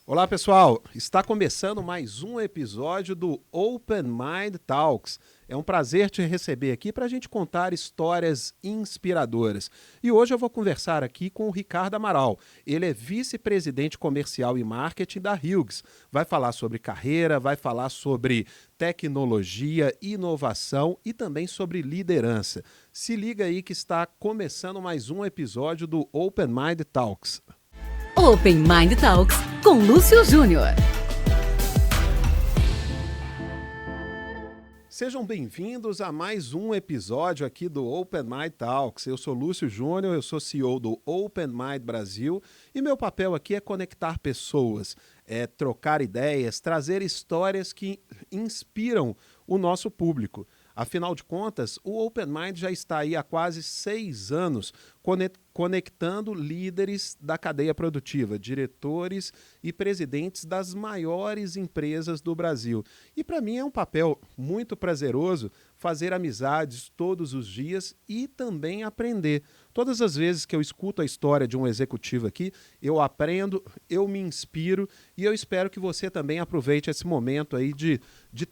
Olá, pessoal! Está começando mais um episódio do Open Mind Talks. É um prazer te receber aqui para a gente contar histórias inspiradoras. E hoje eu vou conversar aqui com o Ricardo Amaral. Ele é vice-presidente comercial e marketing da Hughes. Vai falar sobre carreira, vai falar sobre tecnologia, inovação e também sobre liderança. Se liga aí que está começando mais um episódio do Open Mind Talks. Open Mind Talks com Lúcio Júnior. Sejam bem-vindos a mais um episódio aqui do Open Mind Talks. Eu sou Lúcio Júnior, eu sou CEO do Open Mind Brasil e meu papel aqui é conectar pessoas, trocar ideias, trazer histórias que inspiram o nosso público. Afinal de contas, o Open Mind já está aí há quase 6 anos conectando líderes da cadeia produtiva, diretores e presidentes das maiores empresas do Brasil. E para mim é um papel muito prazeroso fazer amizades todos os dias e também aprender. Todas as vezes que eu escuto a história de um executivo aqui, eu aprendo, eu me inspiro e eu espero que você também aproveite esse momento aí de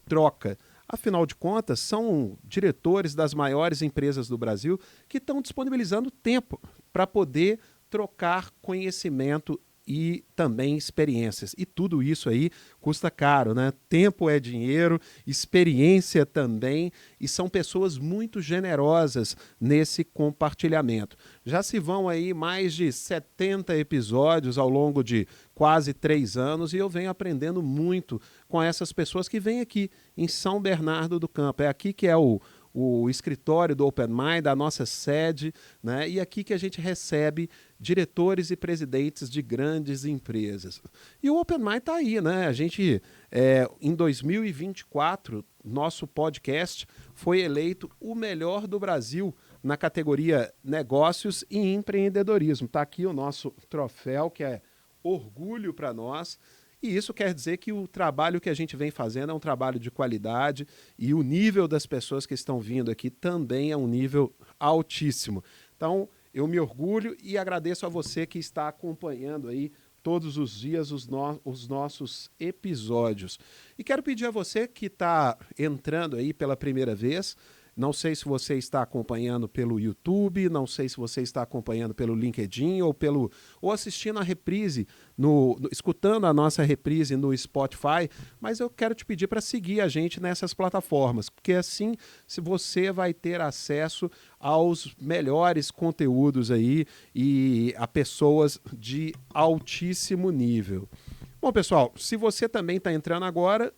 troca. Afinal de contas, são diretores das maiores empresas do Brasil que estão disponibilizando tempo para poder trocar conhecimento e também experiências. E tudo isso aí custa caro, né? Tempo é dinheiro, experiência também, e são pessoas muito generosas nesse compartilhamento. Já se vão aí mais de 70 episódios ao longo de quase 3 anos e eu venho aprendendo muito com essas pessoas que vêm aqui em São Bernardo do Campo. É aqui que é o escritório do Open Mind, a nossa sede, né? E aqui que a gente recebe diretores e presidentes de grandes empresas. E o Open Mind está aí, né? A gente, em 2024, nosso podcast foi eleito o melhor do Brasil na categoria negócios e empreendedorismo. Está aqui o nosso troféu, que é orgulho para nós. E isso quer dizer que o trabalho que a gente vem fazendo é um trabalho de qualidade e o nível das pessoas que estão vindo aqui também é um nível altíssimo. Então, eu me orgulho e agradeço a você que está acompanhando aí todos os dias os nossos episódios. E quero pedir a você que está entrando aí pela primeira vez, não sei se você está acompanhando pelo YouTube, não sei se você está acompanhando pelo LinkedIn ou assistindo a reprise, escutando a nossa reprise no Spotify, mas eu quero te pedir para seguir a gente nessas plataformas, porque assim se você vai ter acesso aos melhores conteúdos aí e a pessoas de altíssimo nível. Bom, pessoal, se você também está entrando agora,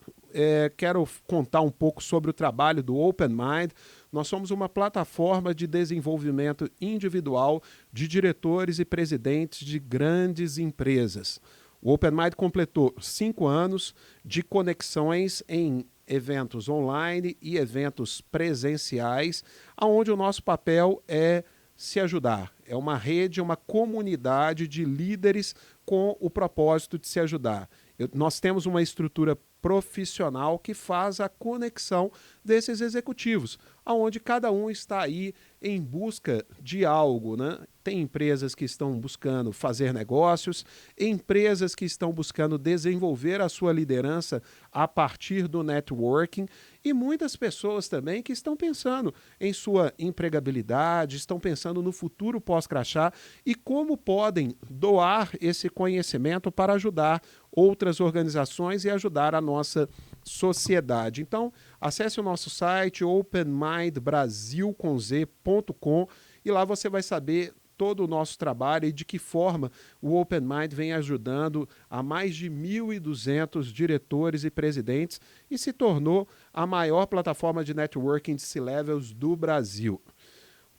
quero contar um pouco sobre o trabalho do Open Mind. Nós somos uma plataforma de desenvolvimento individual de diretores e presidentes de grandes empresas. O Open Mind completou 5 anos de conexões em eventos online e eventos presenciais, onde o nosso papel é se ajudar. É uma rede, uma comunidade de líderes com o propósito de se ajudar. Nós temos uma estrutura profissional que faz a conexão desses executivos, onde cada um está aí em busca de algo, né? Tem empresas que estão buscando fazer negócios, empresas que estão buscando desenvolver a sua liderança a partir do networking e muitas pessoas também que estão pensando em sua empregabilidade, estão pensando no futuro pós-crachá e como podem doar esse conhecimento para ajudar outras organizações e ajudar a nossa sociedade. Então, acesse o nosso site openmindbrasil.com e lá você vai saber todo o nosso trabalho e de que forma o Open Mind vem ajudando a mais de 1.200 diretores e presidentes e se tornou a maior plataforma de networking de C-Levels do Brasil.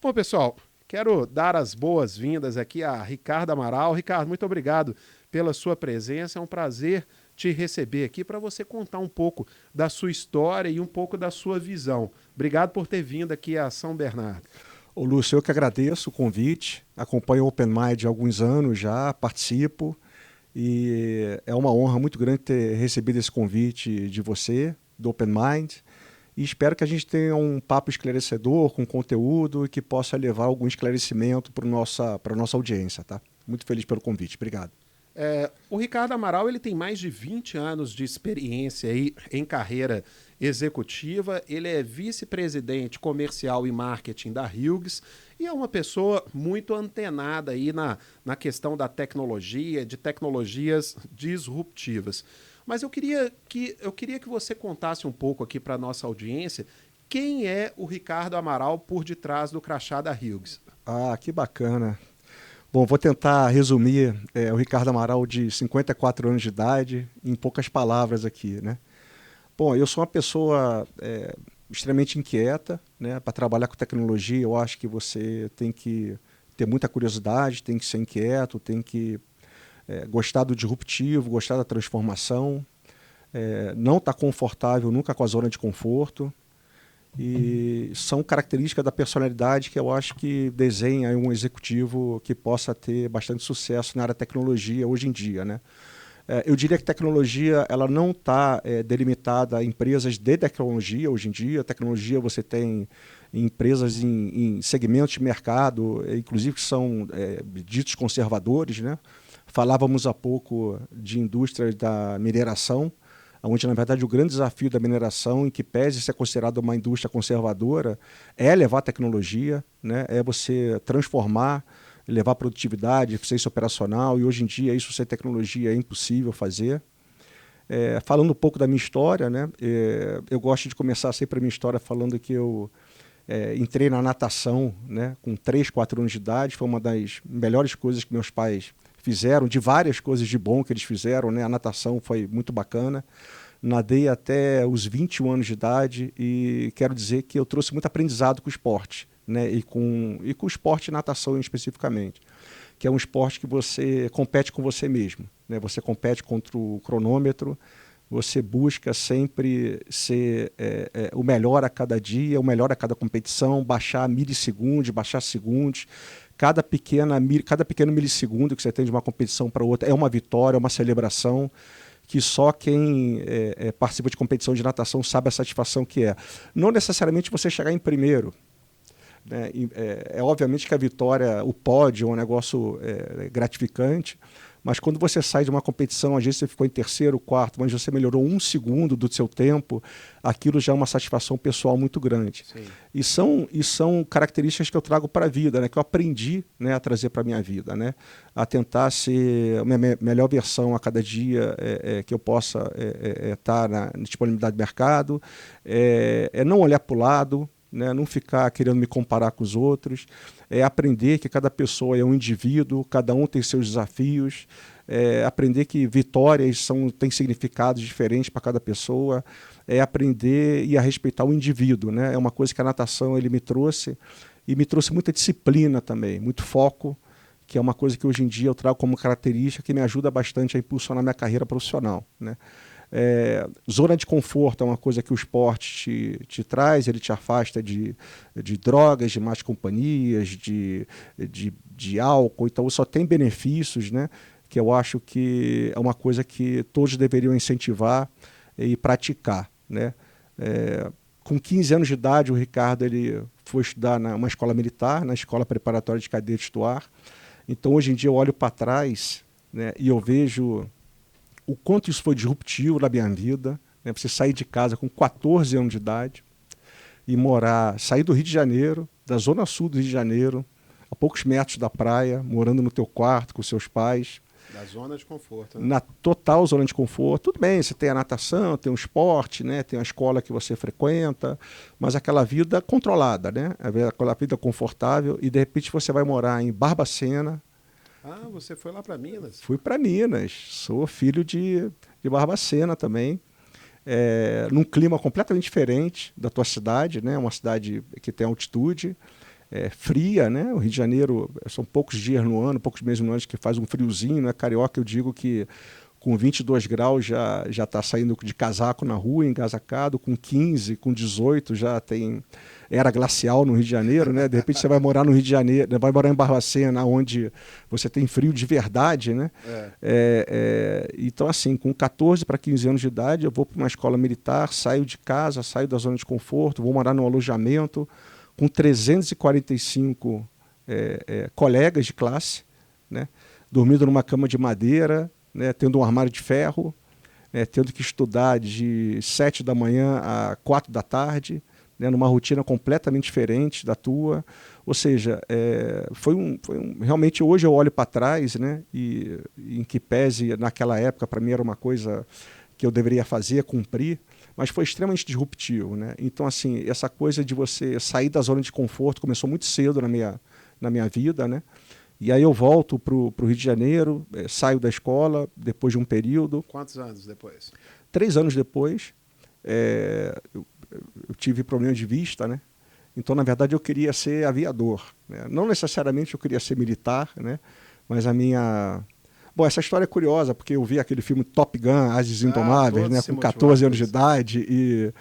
Bom, pessoal, quero dar as boas-vindas aqui a Ricardo Amaral. Ricardo, muito obrigado pela sua presença. É um prazer te receber aqui para você contar um pouco da sua história e um pouco da sua visão. Obrigado por ter vindo aqui a São Bernardo. Ô Lúcio, eu que agradeço o convite, acompanho o Open Mind há alguns anos já, participo e é uma honra muito grande ter recebido esse convite de você, do Open Mind, e espero que a gente tenha um papo esclarecedor, com conteúdo e que possa levar algum esclarecimento para a nossa audiência, tá? Muito feliz pelo convite, obrigado. O Ricardo Amaral ele tem mais de 20 anos de experiência aí em carreira executiva, ele é vice-presidente comercial e marketing da Hughes e é uma pessoa muito antenada aí na questão da tecnologia, de tecnologias disruptivas. Mas eu queria que você contasse um pouco aqui para a nossa audiência quem é o Ricardo Amaral por detrás do crachá da Hughes. Ah, que bacana. Bom, vou tentar resumir o Ricardo Amaral de 54 anos de idade em poucas palavras aqui, né? Bom, eu sou uma pessoa extremamente inquieta, né? Para trabalhar com tecnologia, eu acho que você tem que ter muita curiosidade, tem que ser inquieto, tem que gostar do disruptivo, gostar da transformação, não estar confortável nunca com a zona de conforto. E são características da personalidade que eu acho que desenha um executivo que possa ter bastante sucesso na área da tecnologia hoje em dia, né? Eu diria que tecnologia ela não está delimitada a empresas de tecnologia hoje em dia. Tecnologia você tem empresas em segmentos de mercado, inclusive que são ditos conservadores, né? Falávamos há pouco de indústrias da mineração, onde, na verdade, o grande desafio da mineração, em que pese ser considerada uma indústria conservadora, é levar tecnologia, né? É você transformar, levar produtividade, eficiência operacional, e hoje em dia isso sem tecnologia é impossível fazer. Falando um pouco da minha história, né? Eu gosto de começar sempre a minha história falando que eu entrei na natação, né? Com 3, 4 anos de idade, foi uma das melhores coisas que meus pais fizeram, de várias coisas de bom que eles fizeram, né? A natação foi muito bacana. Nadei até os 21 anos de idade e quero dizer que eu trouxe muito aprendizado com o esporte, né? E com o esporte natação especificamente, que é um esporte que você compete com você mesmo, né? Você compete contra o cronômetro, você busca sempre ser o melhor a cada dia, o melhor a cada competição, baixar milissegundos, baixar segundos. Cada pequeno milissegundo que você tem de uma competição para outra é uma vitória, é uma celebração que só quem participa de competição de natação sabe a satisfação que é. Não necessariamente você chegar em primeiro, né? Obviamente que a vitória, o pódio é um negócio gratificante, mas quando você sai de uma competição, às vezes você ficou em terceiro, quarto, mas você melhorou 1 segundo do seu tempo, aquilo já é uma satisfação pessoal muito grande. E são características que eu trago para a vida, né, que eu aprendi, né, a trazer para a minha vida, né, a tentar ser a minha melhor versão a cada dia que eu possa estar na disponibilidade do mercado, não olhar para o lado, né, não ficar querendo me comparar com os outros, aprender que cada pessoa é um indivíduo, cada um tem seus desafios, aprender que vitórias têm significados diferentes para cada pessoa, aprender e a respeitar o indivíduo, né? É uma coisa que a natação ele me trouxe, e me trouxe muita disciplina também, muito foco, que é uma coisa que hoje em dia eu trago como característica que me ajuda bastante a impulsionar minha carreira profissional, né? Zona de conforto é uma coisa que o esporte te traz, ele te afasta de drogas, de más companhias, de álcool, então só tem benefícios, né, que eu acho que é uma coisa que todos deveriam incentivar e praticar, né. Com 15 anos de idade, o Ricardo ele foi estudar numa escola militar, na Escola Preparatória de Cadetes do Ar. Então, hoje em dia, eu olho para trás, né, e eu vejo o quanto isso foi disruptivo na minha vida, né? Você sair de casa com 14 anos de idade e sair do Rio de Janeiro, da zona sul do Rio de Janeiro, a poucos metros da praia, morando no teu quarto com seus pais. Da zona de conforto, né? Na total zona de conforto. Tudo bem, você tem a natação, tem o esporte, né? Tem a escola que você frequenta, mas aquela vida controlada, né? Aquela vida confortável, e de repente você vai morar em Barbacena. Ah, você foi lá para Minas? Fui para Minas, sou filho de Barbacena também, num clima completamente diferente da tua cidade, né? Uma cidade que tem altitude, fria, né? O Rio de Janeiro são poucos dias no ano, poucos meses no ano que faz um friozinho, né? Carioca, eu digo que com 22 graus já está saindo de casaco na rua, engasacado, com 15, com 18 já tem era glacial no Rio de Janeiro, né? De repente você vai morar no Rio de Janeiro, vai morar em Barbacena, onde você tem frio de verdade, né? Então, assim, com 14 para 15 anos de idade, eu vou para uma escola militar, saio de casa, saio da zona de conforto, vou morar num alojamento com 345 colegas de classe, né? dormindo numa cama de madeira, né, tendo um armário de ferro, tendo que estudar de 7 da manhã a 4 da tarde, né, numa rotina completamente diferente da tua. Ou seja, realmente hoje eu olho para trás, né, e em que pese naquela época para mim era uma coisa que eu deveria fazer, cumprir, mas foi extremamente disruptivo, né? Então, assim, essa coisa de você sair da zona de conforto começou muito cedo na minha vida, né? E aí eu volto para o Rio de Janeiro, saio da escola depois de um período. Quantos anos depois? 3 anos depois, eu tive problema de vista, né? Então, na verdade, eu queria ser aviador, né? Não necessariamente eu queria ser militar, né? Mas a minha... Bom, essa história é curiosa, porque eu vi aquele filme Top Gun, Ases Indomáveis, né? Com 14 anos de idade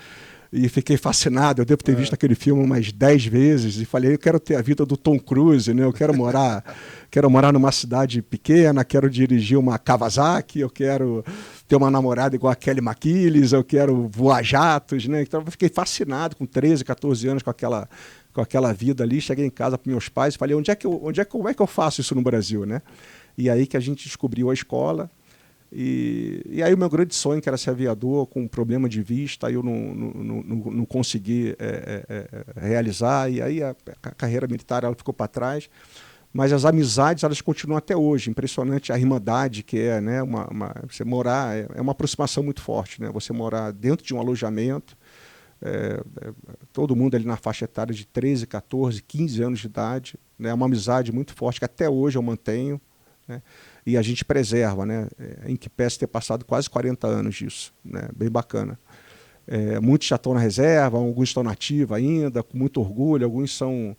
e fiquei fascinado. Eu devo ter visto aquele filme umas 10 vezes e falei, eu quero ter a vida do Tom Cruise, né? Eu quero morar numa cidade pequena, quero dirigir uma Kawasaki, eu quero ter uma namorada igual a Kelly McGillis, eu quero voar jatos, né? Então eu fiquei fascinado com 13, 14 anos com aquela vida ali. Cheguei em casa para meus pais e falei, como é que eu faço isso no Brasil, né? E aí que a gente descobriu a escola. E aí o meu grande sonho, que era ser aviador, com um problema de vista, eu não consegui realizar. E aí a carreira militar ela ficou para trás. Mas as amizades elas continuam até hoje. Impressionante a irmandade que é, né? Você morar, é uma aproximação muito forte, né? Você morar dentro de um alojamento, todo mundo ali na faixa etária de 13, 14, 15 anos de idade, né? É uma amizade muito forte que até hoje eu mantenho, né? E a gente preserva, né? Em que pese ter passado quase 40 anos disso, né? Bem bacana. Muitos já estão na reserva, alguns estão na ativa ainda, com muito orgulho, alguns estão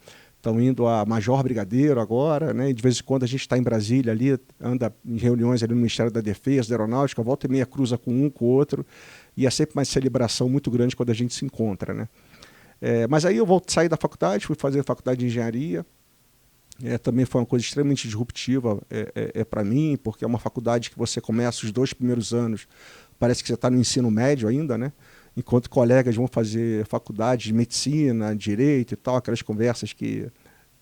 indo a Major Brigadeiro agora, né? E de vez em quando a gente está em Brasília ali, anda em reuniões ali no Ministério da Defesa, da Aeronáutica, volta e meia cruza com um, com o outro, e é sempre uma celebração muito grande quando a gente se encontra, né? Mas aí eu saí da faculdade, fui fazer faculdade de engenharia. Também foi uma coisa extremamente disruptiva para mim, porque é uma faculdade que você começa os 2 primeiros anos, parece que você está no ensino médio ainda, né? Enquanto colegas vão fazer faculdade de medicina, direito e tal, aquelas conversas que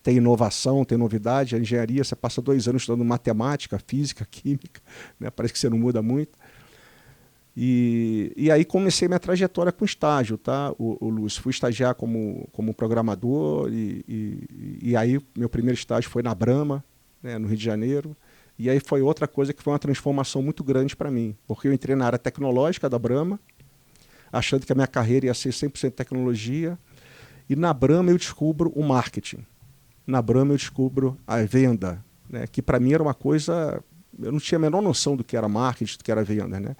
tem inovação, tem novidade. A engenharia, você passa 2 anos estudando matemática, física, química, né? Parece que você não muda muito. E aí comecei minha trajetória com estágio, tá, o Lúcio? Fui estagiar como programador e aí meu primeiro estágio foi na Brahma, né, no Rio de Janeiro. E aí foi outra coisa que foi uma transformação muito grande para mim, porque eu entrei na área tecnológica da Brahma, achando que a minha carreira ia ser 100% tecnologia, e na Brahma eu descubro o marketing. Na Brahma eu descubro a venda, né, que para mim era uma coisa... Eu não tinha a menor noção do que era marketing, do que era venda, né?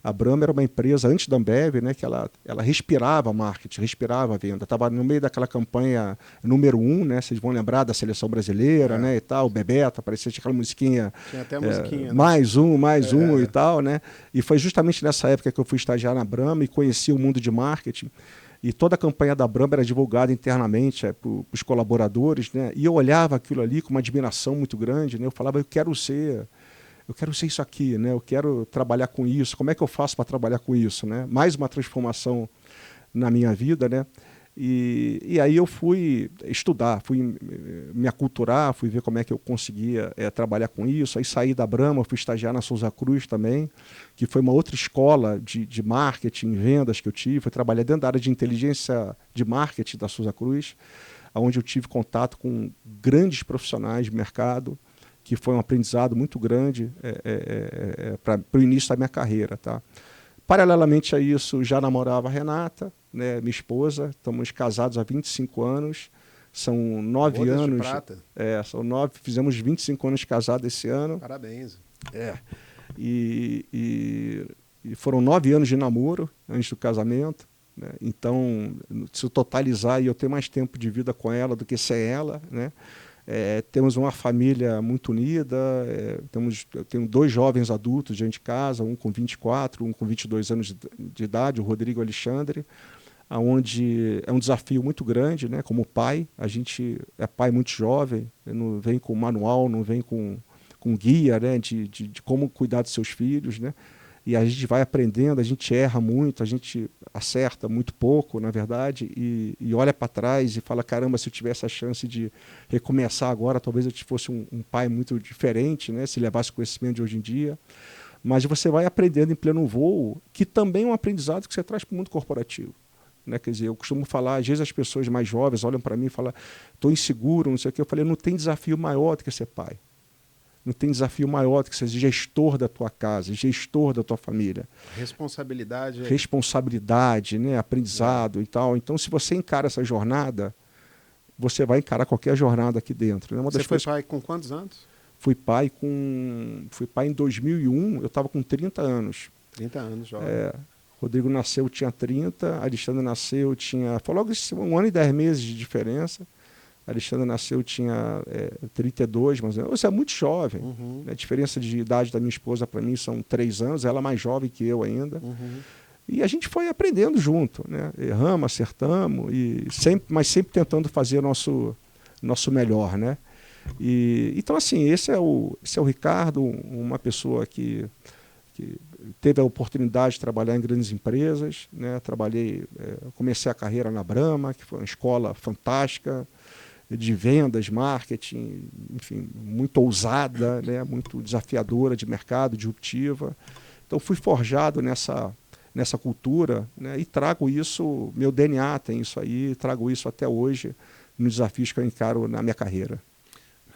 A Brahma era uma empresa, antes da Ambev, né, que ela respirava marketing, respirava venda. Estava no meio daquela campanha número 1, né, vocês vão lembrar da seleção brasileira, né, e tal, o Bebeto, parecia aquela musiquinha. Tinha até musiquinha, né? Mais um e tal, né? E foi justamente nessa época que eu fui estagiar na Brahma e conheci o mundo de marketing. E toda a campanha da Brahma era divulgada internamente para os colaboradores, né? E eu olhava aquilo ali com uma admiração muito grande, né? Eu falava, eu quero ser isso aqui, né? Eu quero trabalhar com isso. Como é que eu faço para trabalhar com isso, né? Mais uma transformação na minha vida, né? E aí eu fui estudar, fui me aculturar, fui ver como é que eu conseguia trabalhar com isso. Aí saí da Brahma, fui estagiar na Souza Cruz também, que foi uma outra escola de marketing, vendas que eu tive. Fui trabalhar dentro da área de inteligência de marketing da Souza Cruz, onde eu tive contato com grandes profissionais de mercado, que foi um aprendizado muito grande para o início da minha carreira, tá? Paralelamente a isso, já namorava a Renata, né, minha esposa, estamos casados há 25 anos, são 9 Bodas anos... de prata. Fizemos 25 anos de casado esse ano. Parabéns. E foram 9 anos de namoro antes do casamento, né? Então, se eu totalizar, eu tenho mais tempo de vida com ela do que sem ela, né? Temos uma família muito unida, eu tenho 2 jovens adultos dentro de casa, um com 24, um com 22 anos de idade, o Rodrigo e o Alexandre, onde é um desafio muito grande, né? Como pai, a gente é pai muito jovem, não vem com manual, não vem com guia, né? de como cuidar dos seus filhos, né? e a gente vai aprendendo, a gente erra muito, a gente acerta muito pouco, na verdade, e olha para trás e fala, caramba, se eu tivesse a chance de recomeçar agora, talvez eu fosse um pai muito diferente, né, se levasse o conhecimento de hoje em dia. Mas você vai aprendendo em pleno voo, que também é um aprendizado que você traz para o mundo corporativo. Né? Quer dizer, eu costumo falar, às vezes as pessoas mais jovens olham para mim e falam, estou inseguro, não sei o quê. Eu falei, não tem desafio maior do que ser pai. Não tem desafio maior do que ser gestor da tua casa, gestor da tua família. Responsabilidade. Responsabilidade, né? Aprendizado e tal. Então, se você encara essa jornada, você vai encarar qualquer jornada aqui dentro. Né? Você foi pai com quantos anos? Fui pai em 2001, eu estava com 30 anos. 30 anos, jovem. Rodrigo nasceu, tinha 30, Alexandre nasceu, foi logo 1 ano e 10 meses de diferença. Alexandre nasceu, tinha 32, mas você é muito jovem. Uhum. A diferença de idade da minha esposa para mim são 3 anos, ela é mais jovem que eu ainda. Uhum. E a gente foi aprendendo junto, né? Erramos, acertamos, mas sempre tentando fazer o nosso melhor, né? Então, assim, esse é o Ricardo, uma pessoa que teve a oportunidade de trabalhar em grandes empresas, né? Comecei a carreira na Brahma, que foi uma escola fantástica, de vendas, marketing, enfim, muito ousada, né? Muito desafiadora de mercado, disruptiva. Então, fui forjado nessa cultura, né? E trago isso, meu DNA tem isso aí, trago isso até hoje nos desafios que eu encaro na minha carreira.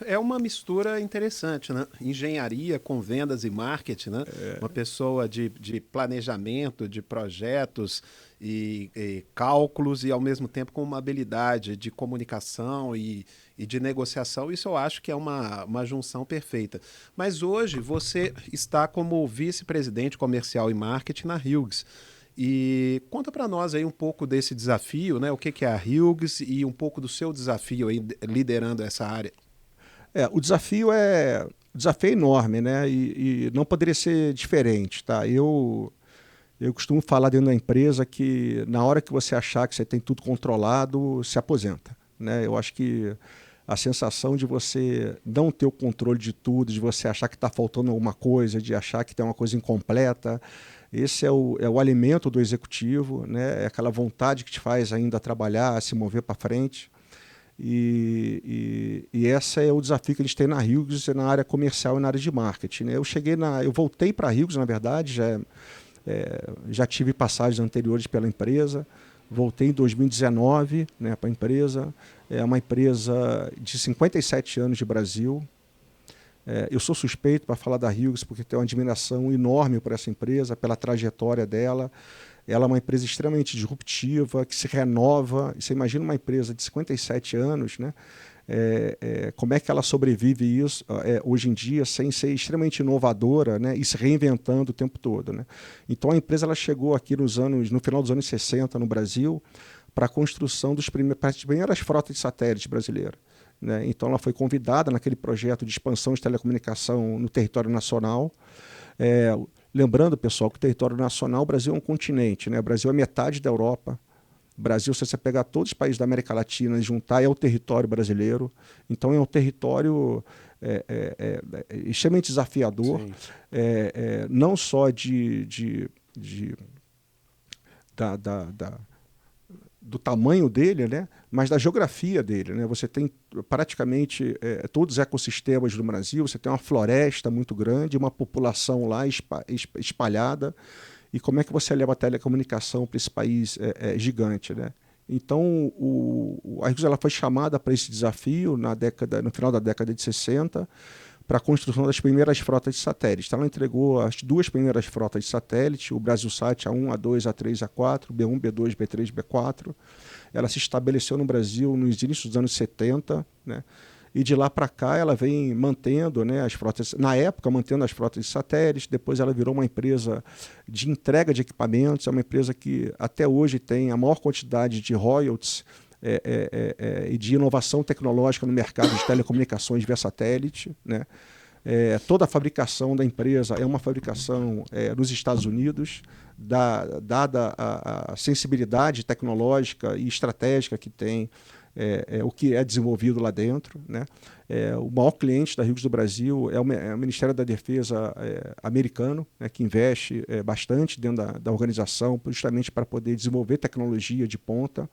É uma mistura interessante, né? Engenharia com vendas e marketing, né? Uma pessoa de planejamento, de projetos e cálculos e, ao mesmo tempo, com uma habilidade de comunicação e de negociação. Isso eu acho que é uma junção perfeita. Mas hoje você está como vice-presidente comercial e marketing na Hughes. E conta para nós aí um pouco desse desafio, né? O que é a Hughes e um pouco do seu desafio aí liderando essa área. O desafio é enorme, né? E não poderia ser diferente, tá? Eu costumo falar dentro da empresa que na hora que você achar que você tem tudo controlado, se aposenta, né? Eu acho que a sensação de você não ter o controle de tudo, de você achar que está faltando alguma coisa, de achar que tem uma coisa incompleta, esse é o alimento do executivo, né? É aquela vontade que te faz ainda trabalhar, se mover para frente. E esse é o desafio que a gente tem na Hughes, na área comercial e na área de marketing, né? Eu voltei para a Hughes, na verdade, já tive passagens anteriores pela empresa, voltei em 2019, né, para a empresa. É uma empresa de 57 anos de Brasil. Eu sou suspeito para falar da Hughes porque tenho uma admiração enorme por essa empresa, pela trajetória dela. Ela é uma empresa extremamente disruptiva, que se renova. Você imagina uma empresa de 57 anos, né? Como é que ela sobrevive isso hoje em dia sem ser extremamente inovadora, né? E se reinventando o tempo todo, né? Então a empresa ela chegou aqui no final dos anos 60 no Brasil para a construção das primeiras frotas de satélite brasileiras. Né? Então ela foi convidada naquele projeto de expansão de telecomunicação no território nacional. Lembrando, pessoal, que o território nacional, o Brasil é um continente, né? O Brasil é metade da Europa. O Brasil, se você pegar todos os países da América Latina e juntar, é o território brasileiro. Então, é um território extremamente desafiador, não só do tamanho dele, né? Mas da geografia dele, né? Você tem praticamente todos os ecossistemas do Brasil, você tem uma floresta muito grande, uma população lá espalhada, e como é que você leva a telecomunicação para esse país gigante, né? Então, a Hughes ela foi chamada para esse desafio no final da década de 60, para a construção das primeiras frotas de satélite. Então, ela entregou as 2 primeiras frotas de satélite, o BrasilSat A1, A2, A3, A4, B1, B2, B3, B4. Ela se estabeleceu no Brasil nos inícios dos anos 70, né? E de lá para cá ela vem mantendo, né, as frotas, na época mantendo as frotas de satélite, depois ela virou uma empresa de entrega de equipamentos, é uma empresa que até hoje tem a maior quantidade de royalties e de inovação tecnológica no mercado de telecomunicações via satélite, né? Toda a fabricação da empresa é uma fabricação nos Estados Unidos, dada a sensibilidade tecnológica e estratégica que tem o que é desenvolvido lá dentro, né? O maior cliente da Hughes do Brasil é o Ministério da Defesa americano, né, que investe bastante dentro da organização, justamente para poder desenvolver tecnologia de ponta.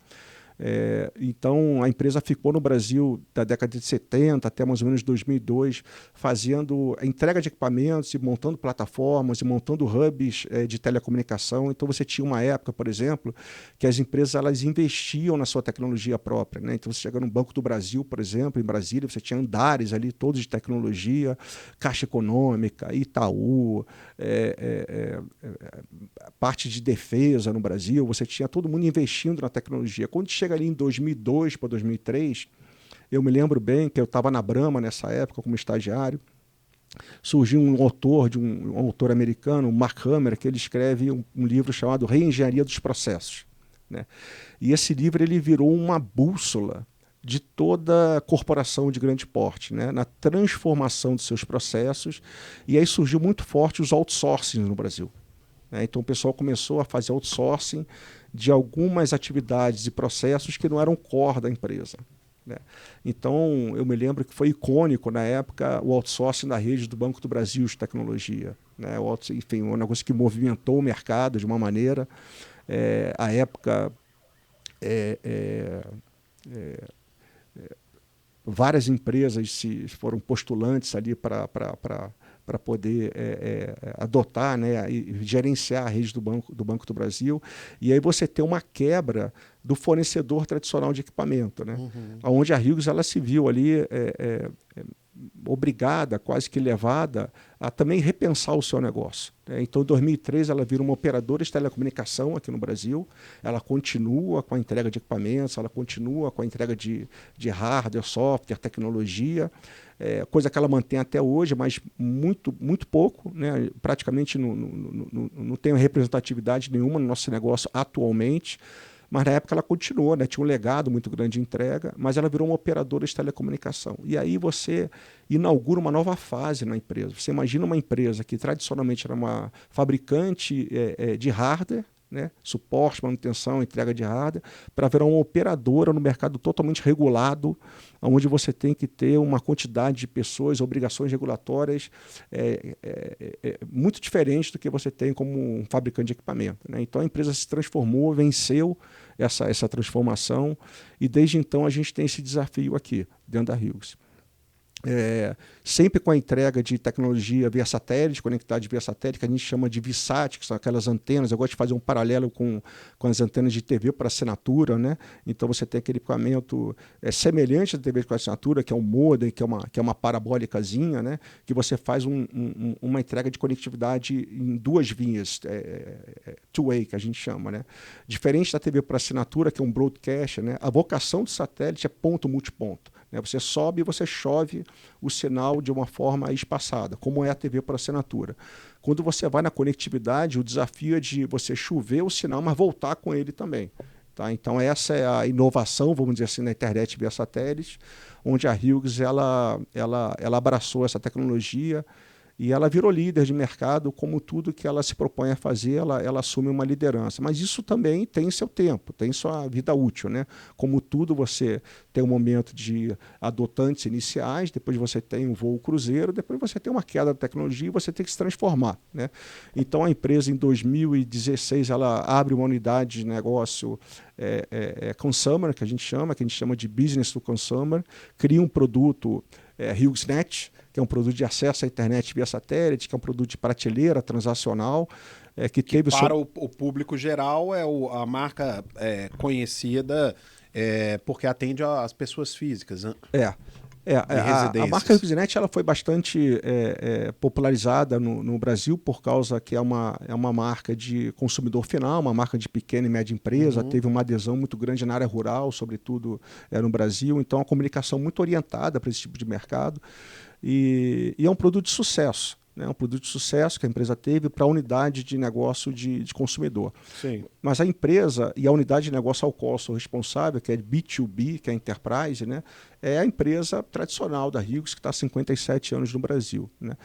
Então, a empresa ficou no Brasil da década de 70 até mais ou menos 2002, fazendo a entrega de equipamentos e montando plataformas e montando hubs de telecomunicação. Então, você tinha uma época, por exemplo, que as empresas elas investiam na sua tecnologia própria, né? Então, você chega no Banco do Brasil, por exemplo, em Brasília, você tinha andares ali todos de tecnologia, Caixa Econômica, Itaú, parte de defesa no Brasil, você tinha todo mundo investindo na tecnologia. Quando chega ali em 2002 para 2003, eu me lembro bem que eu estava na Brahma nessa época como estagiário, surgiu um autor americano, Mark Hammer, que ele escreve um livro chamado Reengenharia dos Processos, né? E esse livro ele virou uma bússola de toda corporação de grande porte, né, na transformação dos seus processos, e aí surgiu muito forte os outsourcing no Brasil. Então o pessoal começou a fazer outsourcing de algumas atividades e processos que não eram core da empresa, né? Então eu me lembro que foi icônico na época o outsourcing da rede do Banco do Brasil de tecnologia, né? Enfim, um negócio que movimentou o mercado de uma maneira. À época, várias empresas foram postulantes ali para poder adotar, né, e gerenciar a rede do Banco do Brasil. E aí você tem uma quebra do fornecedor tradicional de equipamento, né? Onde a Hughes ela se viu ali obrigada, quase que levada, a também repensar o seu negócio, né? Então, em 2003, ela vira uma operadora de telecomunicação aqui no Brasil, ela continua com a entrega de equipamentos, ela continua com a entrega de hardware, software, tecnologia, coisa que ela mantém até hoje, mas muito, muito pouco, né? Praticamente não tem representatividade nenhuma no nosso negócio atualmente. Mas na época ela continuou, né? Tinha um legado muito grande de entrega, mas ela virou uma operadora de telecomunicação. E aí você inaugura uma nova fase na empresa. Você imagina uma empresa que tradicionalmente era uma fabricante de hardware, né? Suporte, manutenção, entrega de hardware, para virar uma operadora no mercado totalmente regulado, onde você tem que ter uma quantidade de pessoas, obrigações regulatórias muito diferente do que você tem como um fabricante de equipamento, né? Então a empresa se transformou, venceu essa transformação, e desde então a gente tem esse desafio aqui dentro da Hughes. Sempre com a entrega de tecnologia via satélite, conectada via satélite, que a gente chama de VSAT, que são aquelas antenas. Eu gosto de fazer um paralelo com as antenas de TV para assinatura, né? Então você tem aquele equipamento semelhante à TV com assinatura, que é um modem, que é uma parabólicazinha, né? Que você faz uma entrega de conectividade em duas vias, two-way, que a gente chama, né? Diferente da TV por assinatura, que é um broadcast, né? A vocação do satélite é ponto-multiponto. Você sobe e você chove o sinal de uma forma espaçada, como é a TV por assinatura. Quando você vai na conectividade, o desafio é de você chover o sinal, mas voltar com ele também, tá? Então essa é a inovação, vamos dizer assim, na internet via satélite, onde a Hughes ela abraçou essa tecnologia e ela virou líder de mercado. Como tudo que ela se propõe a fazer, ela assume uma liderança. Mas isso também tem seu tempo, tem sua vida útil, né? Como tudo, você tem um momento de adotantes iniciais, depois você tem um voo cruzeiro, depois você tem uma queda da tecnologia e você tem que se transformar, né? Então a empresa, em 2016, ela abre uma unidade de negócio consumer, que a gente chama de business to consumer, cria um produto HughesNet, que é um produto de acesso à internet via satélite, que é um produto de prateleira transacional, que teve... Para o público geral, a marca conhecida porque atende às pessoas físicas, né? A marca HughesNet ela foi bastante popularizada no Brasil por causa que é uma marca de consumidor final, uma marca de pequena e média empresa, teve uma adesão muito grande na área rural, sobretudo no Brasil, então a comunicação muito orientada para esse tipo de mercado, e é um produto de sucesso. Um produto de sucesso que a empresa teve para a unidade de negócio de consumidor. Sim. Mas a empresa e a unidade de negócio ao qual eu sou responsável, que é B2B, que é a Enterprise, né, é a empresa tradicional da Hughes, que está há 57 anos no Brasil, né?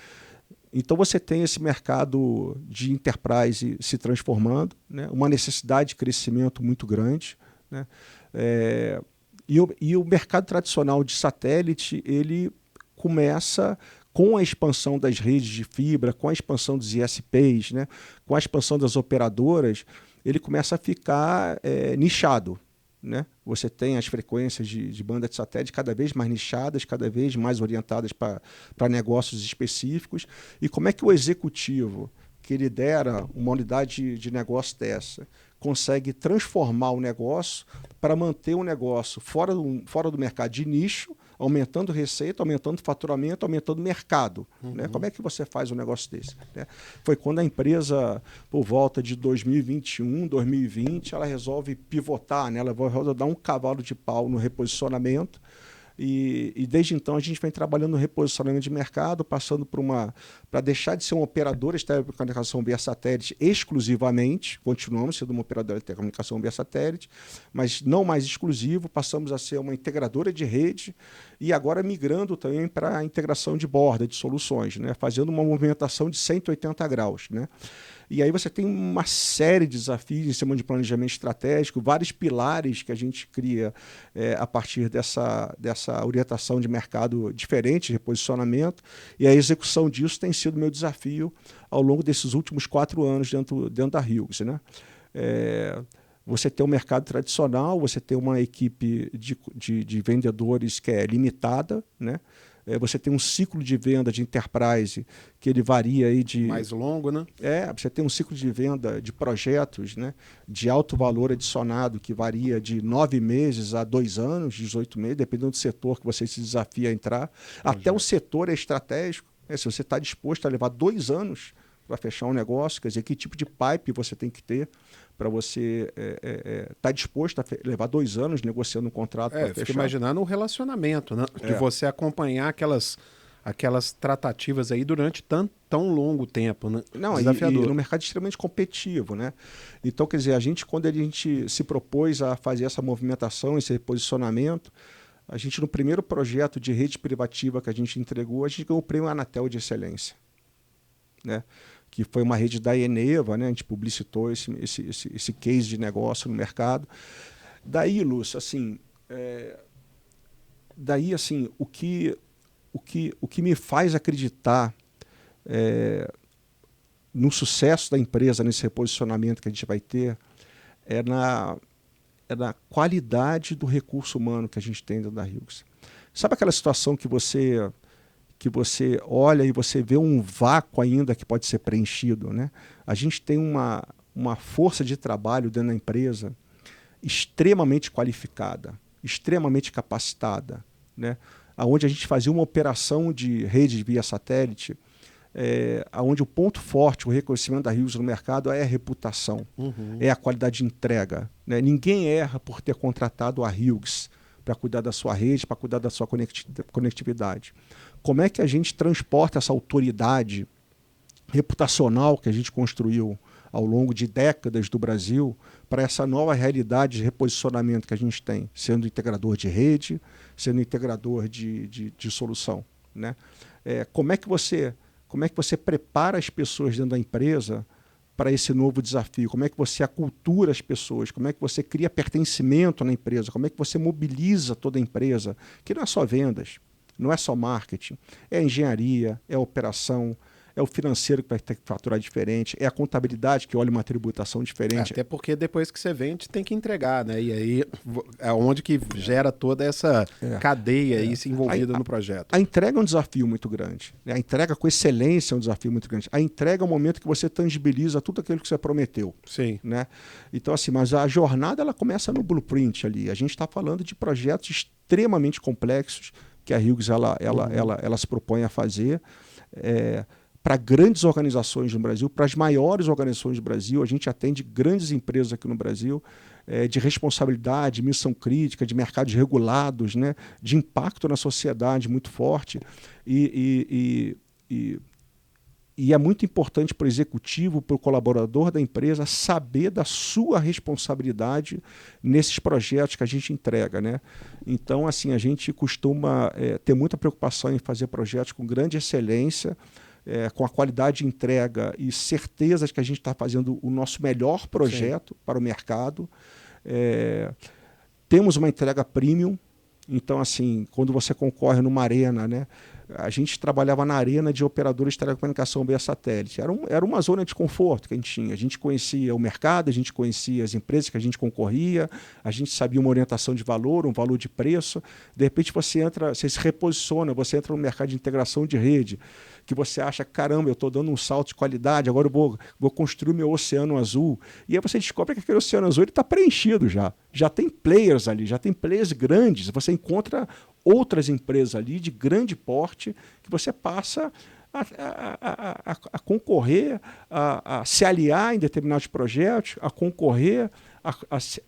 Então você tem esse mercado de Enterprise se transformando, né, uma necessidade de crescimento muito grande, né? E o mercado tradicional de satélite, ele começa com a expansão das redes de fibra, com a expansão dos ISPs, né, com a expansão das operadoras, ele começa a ficar nichado. Né? Você tem as frequências de banda de satélite cada vez mais nichadas, cada vez mais orientadas para negócios específicos. E como é que o executivo que lidera uma unidade de negócio dessa consegue transformar o negócio para manter o negócio fora do mercado de nicho, aumentando receita, aumentando faturamento, aumentando mercado. Né? Como é que você faz um negócio desse? Né? Foi quando a empresa, por volta de 2021, 2020, ela resolve pivotar, né? Ela vai dar um cavalo de pau no reposicionamento. E desde então a gente vem trabalhando no reposicionamento de mercado, passando para deixar de ser uma operadora de telecomunicação via satélite exclusivamente, continuamos sendo uma operadora de telecomunicação via satélite, mas não mais exclusivo, passamos a ser uma integradora de rede e agora migrando também para a integração de borda, de soluções, né? Fazendo uma movimentação de 180 graus. Né? E aí você tem uma série de desafios em cima de planejamento estratégico, vários pilares que a gente cria a partir dessa orientação de mercado diferente, reposicionamento, e a execução disso tem sido meu desafio ao longo desses últimos 4 anos dentro da Hughes. Né? Você tem um mercado tradicional, você tem uma equipe de vendedores que é limitada, né? Você tem um ciclo de venda de enterprise que ele varia aí de... Mais longo, né? Você tem um ciclo de venda de projetos, né, de alto valor adicionado que varia de 9 meses a 2 anos, 18 meses, dependendo do setor que você se desafia a entrar. Até o setor é estratégico. Né? Se você está disposto a levar 2 anos para fechar um negócio, quer dizer, que tipo de pipe você tem que ter para você estar disposto a levar 2 anos negociando um contrato para fechar. Fico imaginando um relacionamento, né? De você acompanhar aquelas tratativas aí durante tão longo tempo, né? Não, desafiador. E no mercado extremamente competitivo, né? Então, quer dizer, quando a gente se propôs a fazer essa movimentação, esse reposicionamento, a gente, no primeiro projeto de rede privativa que a gente entregou, a gente ganhou o prêmio Anatel de Excelência, né? Que foi uma rede da Eneva, né? A gente publicitou esse case de negócio no mercado. Daí, Lúcio, o que me faz acreditar no sucesso da empresa, nesse reposicionamento que a gente vai ter, é na qualidade do recurso humano que a gente tem dentro da Hughes. Sabe aquela situação que você olha e você vê um vácuo ainda que pode ser preenchido, né? A gente tem uma força de trabalho dentro da empresa extremamente qualificada, extremamente capacitada, né? Onde a gente fazia uma operação de rede via satélite, onde o ponto forte, o reconhecimento da Hughes no mercado é a reputação, é a qualidade de entrega. Né? Ninguém erra por ter contratado a Hughes para cuidar da sua rede, para cuidar da sua conectividade. Como é que a gente transporta essa autoridade reputacional que a gente construiu ao longo de décadas do Brasil para essa nova realidade de reposicionamento que a gente tem, sendo integrador de rede, sendo integrador de solução, né? Como é que você prepara as pessoas dentro da empresa para esse novo desafio? Como é que você acultura as pessoas? Como é que você cria pertencimento na empresa? Como é que você mobiliza toda a empresa? Que não é só vendas, não é só marketing, é engenharia, é operação, é o financeiro que vai ter que faturar diferente, é a contabilidade que olha uma tributação diferente. Até porque depois que você vende, tem que entregar, né? E aí é onde que gera toda essa cadeia aí envolvida no projeto. A entrega é um desafio muito grande. Né? A entrega com excelência é um desafio muito grande. A entrega é o momento que você tangibiliza tudo aquilo que você prometeu. Sim. Né? Então, mas a jornada ela começa no blueprint ali. A gente está falando de projetos extremamente complexos que a Hughes ela se propõe a fazer. Para grandes organizações no Brasil, para as maiores organizações do Brasil, a gente atende grandes empresas aqui no Brasil, de responsabilidade, missão crítica, de mercados regulados, né, de impacto na sociedade muito forte. E é muito importante para o executivo, para o colaborador da empresa, saber da sua responsabilidade nesses projetos que a gente entrega. Né? Então, a gente costuma ter muita preocupação em fazer projetos com grande excelência, com a qualidade de entrega e certeza de que a gente está fazendo o nosso melhor projeto para o mercado. Temos uma entrega premium, então, assim, quando você concorre numa arena, né? A gente trabalhava na arena de operadores de telecomunicação via satélite. Era uma zona de conforto que a gente tinha. A gente conhecia o mercado, a gente conhecia as empresas que a gente concorria, a gente sabia uma orientação de valor, um valor de preço. De repente você se reposiciona, você entra no mercado de integração de rede, que você acha, caramba, eu estou dando um salto de qualidade, agora eu vou construir meu oceano azul. E aí você descobre que aquele oceano azul está preenchido já. Já tem players ali, já tem players grandes. Você encontra outras empresas ali de grande porte que você passa a concorrer, a se aliar em determinados projetos, a concorrer,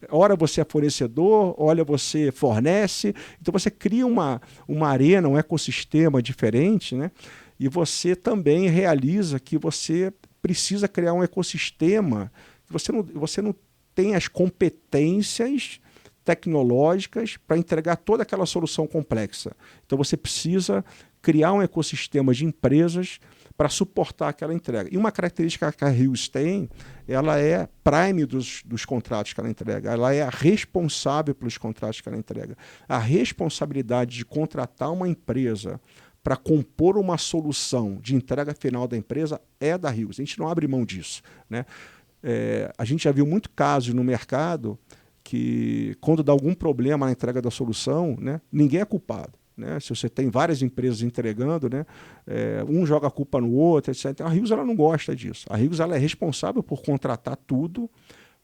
ora você é fornecedor, olha você fornece, então você cria uma arena, um ecossistema diferente, né? E você também realiza que você precisa criar um ecossistema, que você não tem as competências tecnológicas para entregar toda aquela solução complexa. Então você precisa criar um ecossistema de empresas para suportar aquela entrega. E uma característica que a Hughes tem, ela é prime dos contratos que ela entrega, ela é a responsável pelos contratos que ela entrega. A responsabilidade de contratar uma empresa para compor uma solução de entrega final da empresa é da Hughes. A gente não abre mão disso, né? A gente já viu muito casos no mercado que, quando dá algum problema na entrega da solução, né, ninguém é culpado. Né? Se você tem várias empresas entregando, né, um joga a culpa no outro, etc. A Hughes ela não gosta disso. A Hughes ela é responsável por contratar tudo,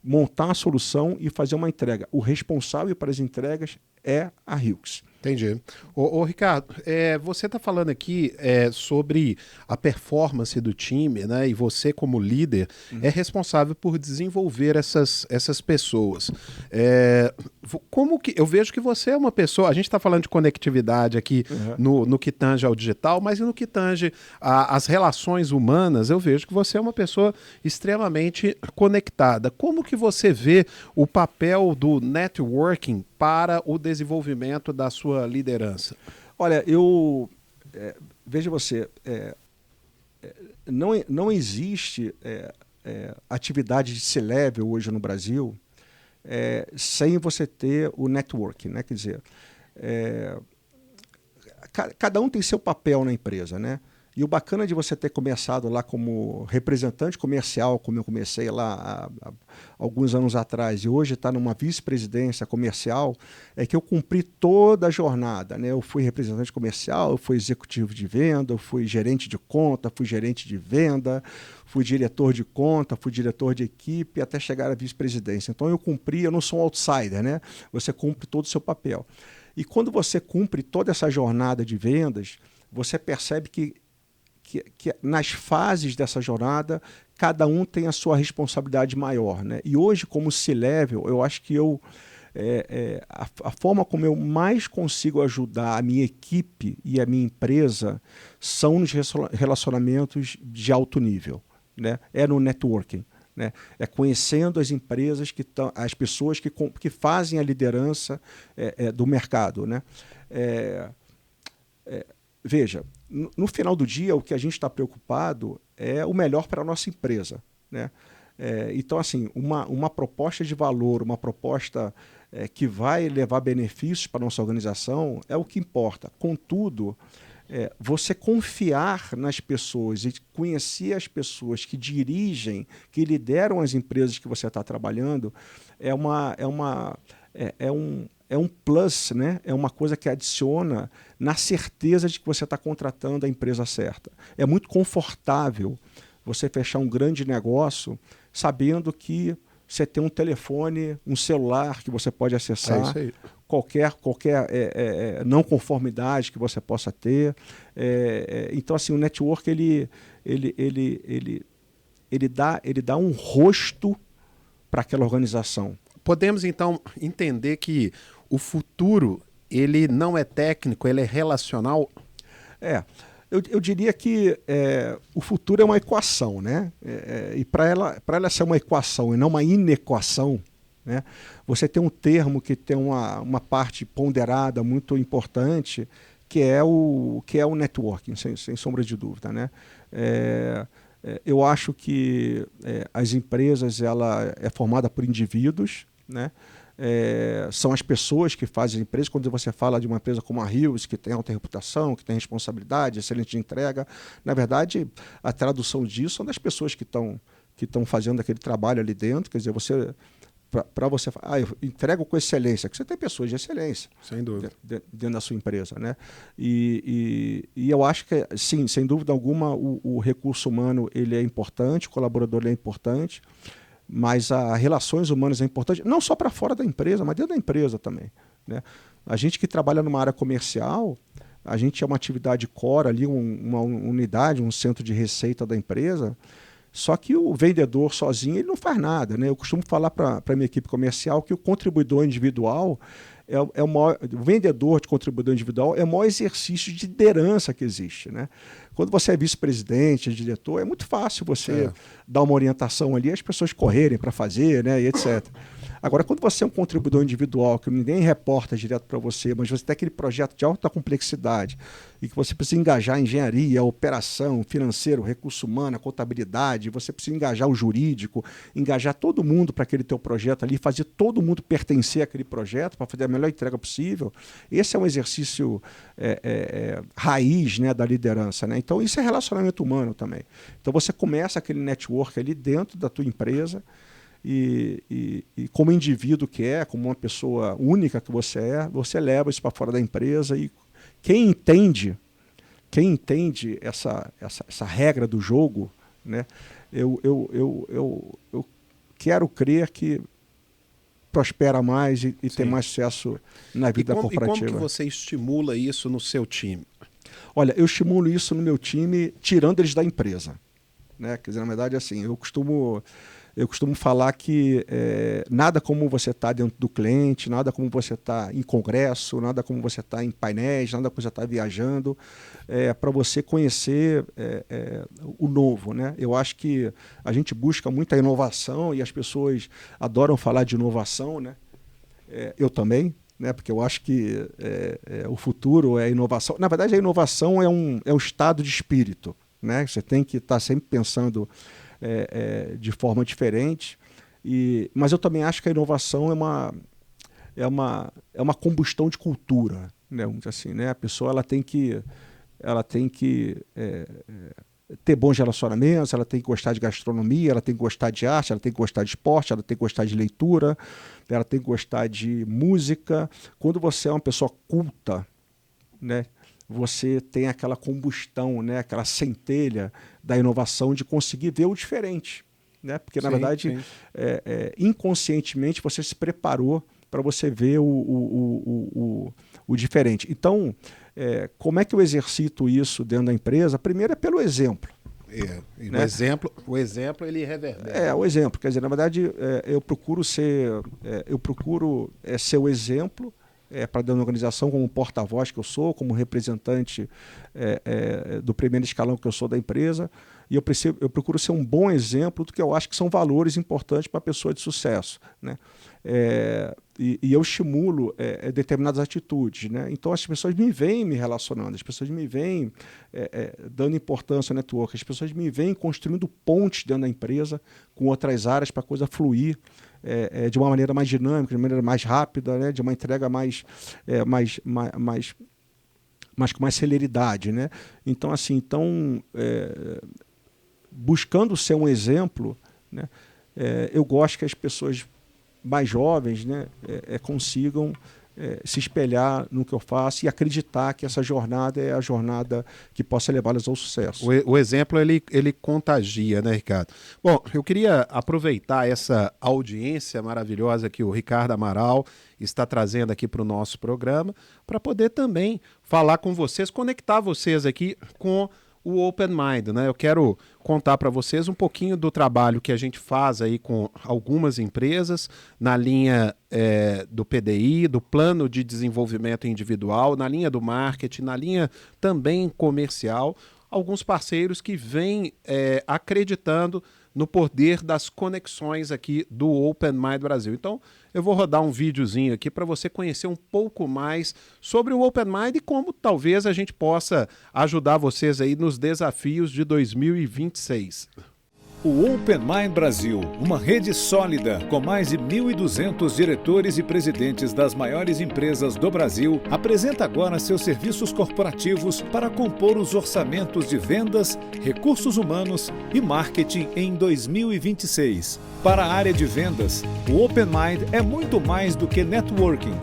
montar a solução e fazer uma entrega. O responsável para as entregas é a Hughes. Entendi. Ô Ricardo, você está falando aqui sobre a performance do time, né? E você, como líder, é responsável por desenvolver essas pessoas. Como que eu vejo que você é uma pessoa. A gente está falando de conectividade aqui no que tange ao digital, mas no que tange às relações humanas, eu vejo que você é uma pessoa extremamente conectada. Como que você vê o papel do networking para o desenvolvimento da sua liderança? Olha, veja você, não existe atividade de C-level hoje no Brasil sem você ter o networking, né? Quer dizer, cada um tem seu papel na empresa, né? E o bacana de você ter começado lá como representante comercial, como eu comecei lá há alguns anos atrás, e hoje está numa vice-presidência comercial, é que eu cumpri toda a jornada, né? Eu fui representante comercial, eu fui executivo de venda, eu fui gerente de conta, fui gerente de venda, fui diretor de conta, fui diretor de equipe, até chegar à vice-presidência. Então eu não sou um outsider, né? Você cumpre todo o seu papel. E quando você cumpre toda essa jornada de vendas, você percebe que nas fases dessa jornada, cada um tem a sua responsabilidade maior, né? E hoje, como C-level, eu acho que a forma como eu mais consigo ajudar a minha equipe e a minha empresa são nos relacionamentos de alto nível, né? É no networking, né? É conhecendo as empresas as pessoas que fazem a liderança do mercado, né? Veja, no final do dia, o que a gente está preocupado é o melhor para a nossa empresa, né? Então, assim, uma proposta de valor, uma proposta que vai levar benefícios para a nossa organização é o que importa. Contudo, você confiar nas pessoas e conhecer as pessoas que dirigem, que lideram as empresas que você está trabalhando, é um plus, né? É uma coisa que adiciona na certeza de que você está contratando a empresa certa. É muito confortável você fechar um grande negócio sabendo que você tem um telefone, um celular que você pode acessar, qualquer não conformidade que você possa ter. Então, assim, o network ele dá um rosto para aquela organização. Podemos, então, entender que o futuro ele não é técnico, ele é relacional? Eu diria que o futuro é uma equação, né? E para ela ser uma equação e não uma inequação, né? Você tem um termo que tem uma parte ponderada muito importante, que é o networking, sem sombra de dúvida, né? Eu acho que as empresas ela é formada por indivíduos, né? são as pessoas que fazem a empresa. Quando você fala de uma empresa como a Rios, que tem alta reputação, que tem responsabilidade, excelente entrega, na verdade, a tradução disso são das pessoas que estão fazendo aquele trabalho ali dentro. Quer dizer, para você falar, eu entrego com excelência, que você tem pessoas de excelência. Sem dúvida. Dentro da sua empresa, né? E eu acho que, sim, sem dúvida alguma, o recurso humano ele é importante, o colaborador ele é importante, mas as relações humanas é importante, não só para fora da empresa, mas dentro da empresa também, né? A gente que trabalha numa área comercial, a gente é uma atividade core ali, uma unidade, um centro de receita da empresa. Só que o vendedor sozinho ele não faz nada, né? Eu costumo falar para a minha equipe comercial que o contribuidor individual o vendedor de contribuidor individual é o maior exercício de liderança que existe, né? Quando você é vice-presidente, diretor, é muito fácil você dar uma orientação ali, as pessoas correrem para fazer, né? E etc. Agora, quando você é um contribuidor individual, que ninguém reporta direto para você, mas você tem aquele projeto de alta complexidade e que você precisa engajar a engenharia, a operação, financeiro, recurso humano, a contabilidade, você precisa engajar o jurídico, engajar todo mundo para aquele teu projeto ali, fazer todo mundo pertencer àquele projeto para fazer a melhor entrega possível. Esse é um exercício raiz, né, da liderança, né? Então, isso é relacionamento humano também. Então, você começa aquele network ali dentro da tua empresa. E como indivíduo como uma pessoa única que você leva isso para fora da empresa e quem entende essa regra do jogo, né, eu quero crer que prospera mais e tem mais sucesso na vida corporativa. E como que você estimula isso no seu time? Olha, eu estimulo isso no meu time tirando eles da empresa, né? Quer dizer, na verdade, assim, eu costumo falar que nada como você está dentro do cliente, nada como você está em congresso, nada como você está em painéis, nada como você está viajando, para você conhecer o novo, né? Eu acho que a gente busca muita inovação e as pessoas adoram falar de inovação, né? Eu também, né? Porque eu acho que o futuro é inovação. Na verdade, a inovação é um estado de espírito, né? Você tem que estar sempre pensando de forma diferente, mas eu também acho que a inovação é uma combustão de cultura, né? Vamos dizer assim, né? A pessoa ela tem que ter bons relacionamentos, ela tem que gostar de gastronomia, ela tem que gostar de arte, ela tem que gostar de esporte, ela tem que gostar de leitura, ela tem que gostar de música. Quando você é uma pessoa culta, né, você tem aquela combustão, né, aquela centelha da inovação de conseguir ver o diferente, né? Porque, na verdade, inconscientemente você se preparou para você ver o diferente. Então, como é que eu exercito isso dentro da empresa? Primeiro é pelo exemplo. Né? O exemplo ele reverbera. O exemplo. Quer dizer, na verdade, eu procuro ser o exemplo para dentro da organização, como porta-voz que eu sou, como representante do primeiro escalão que eu sou da empresa, e eu procuro ser um bom exemplo do que eu acho que são valores importantes para a pessoa de sucesso, né? E eu estimulo determinadas atitudes, né? Então as pessoas me veem me relacionando, as pessoas me veem dando importância ao network, as pessoas me veem construindo pontes dentro da empresa com outras áreas para a coisa fluir de uma maneira mais dinâmica, de uma maneira mais rápida, né? De uma entrega mais com mais celeridade, né? Então, assim, buscando ser um exemplo, né? Eu gosto que as pessoas mais jovens, né, consigam se espelhar no que eu faço e acreditar que essa jornada é a jornada que possa levá-las ao sucesso. O exemplo, ele contagia, né, Ricardo? Bom, eu queria aproveitar essa audiência maravilhosa que o Ricardo Amaral está trazendo aqui para o nosso programa, para poder também falar com vocês, conectar vocês aqui com o Open Mind, né? Eu quero contar para vocês um pouquinho do trabalho que a gente faz aí com algumas empresas na linha do PDI, do Plano de Desenvolvimento Individual, na linha do marketing, na linha também comercial, alguns parceiros que vêm acreditando no poder das conexões aqui do Open Mind Brasil. Então, eu vou rodar um videozinho aqui para você conhecer um pouco mais sobre o Open Mind e como talvez a gente possa ajudar vocês aí nos desafios de 2026. O Open Mind Brasil, uma rede sólida com mais de 1.200 diretores e presidentes das maiores empresas do Brasil, apresenta agora seus serviços corporativos para compor os orçamentos de vendas, recursos humanos e marketing em 2026. Para a área de vendas, o Open Mind é muito mais do que networking.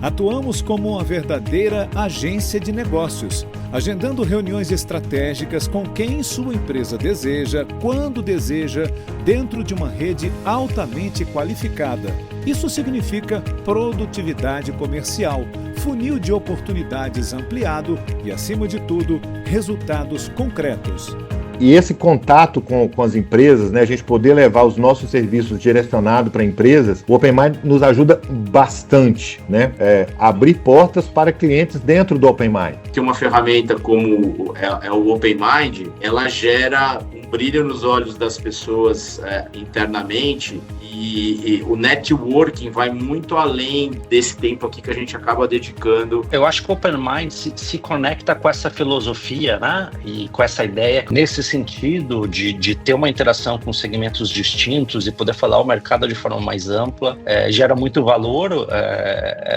Atuamos como uma verdadeira agência de negócios, agendando reuniões estratégicas com quem sua empresa deseja, quando deseja, dentro de uma rede altamente qualificada. Isso significa produtividade comercial, funil de oportunidades ampliado e, acima de tudo, resultados concretos. E esse contato com as empresas, né, a gente poder levar os nossos serviços direcionados para empresas, o Open Mind nos ajuda bastante, né? Abrir portas para clientes dentro do Open Mind. Que uma ferramenta como o Open Mind, ela gera um brilho nos olhos das pessoas internamente e o networking vai muito além desse tempo aqui que a gente acaba dedicando. Eu acho que o Open Mind se conecta com essa filosofia, né? E com essa ideia, nesse sentido de ter uma interação com segmentos distintos e poder falar o mercado de forma mais ampla, gera muito valor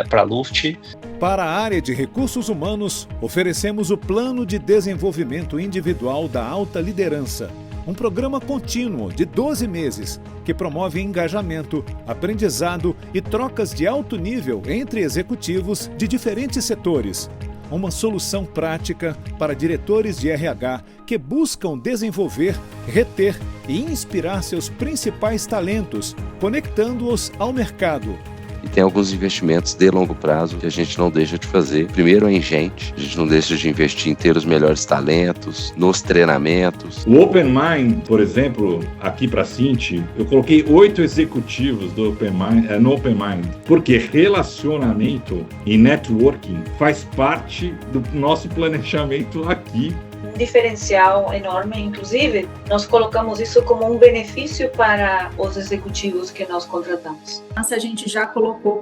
para a Luft. Para a área de recursos humanos, oferecemos o Plano de Desenvolvimento Individual da Alta Liderança, um programa contínuo de 12 meses que promove engajamento, aprendizado e trocas de alto nível entre executivos de diferentes setores. Uma solução prática para diretores de RH que buscam desenvolver, reter e inspirar seus principais talentos, conectando-os ao mercado. E tem alguns investimentos de longo prazo que a gente não deixa de fazer. Primeiro é em gente, a gente não deixa de investir em ter os melhores talentos, nos treinamentos. O Open Mind, por exemplo, aqui para a Cinti, eu coloquei 8 executivos do Open Mind, no Open Mind, porque relacionamento e networking faz parte do nosso planejamento aqui. Um diferencial enorme, inclusive, nós colocamos isso como um benefício para os executivos que nós contratamos. A gente já colocou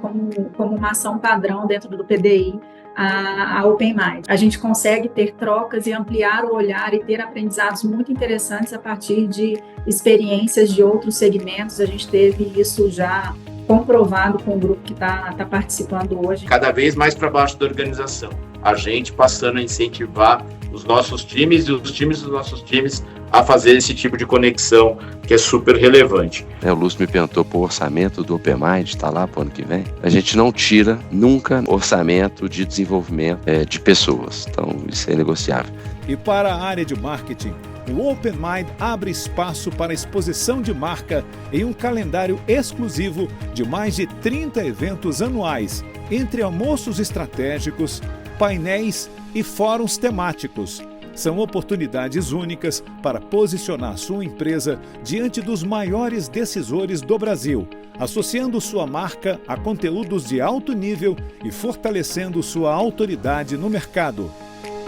como uma ação padrão dentro do PDI a Open Mind. A gente consegue ter trocas e ampliar o olhar e ter aprendizados muito interessantes a partir de experiências de outros segmentos. A gente teve isso já comprovado com o grupo que está participando hoje. Cada vez mais para baixo da organização. A gente passando a incentivar os nossos times e os times dos nossos times a fazer esse tipo de conexão que é super relevante. O Lúcio me perguntou por orçamento do Open Mind, está lá para o ano que vem. A gente não tira nunca orçamento de desenvolvimento de pessoas, então isso é negociável. E para a área de marketing, o Open Mind abre espaço para exposição de marca em um calendário exclusivo de mais de 30 eventos anuais, entre almoços estratégicos, painéis e fóruns temáticos. São oportunidades únicas para posicionar sua empresa diante dos maiores decisores do Brasil, associando sua marca a conteúdos de alto nível e fortalecendo sua autoridade no mercado.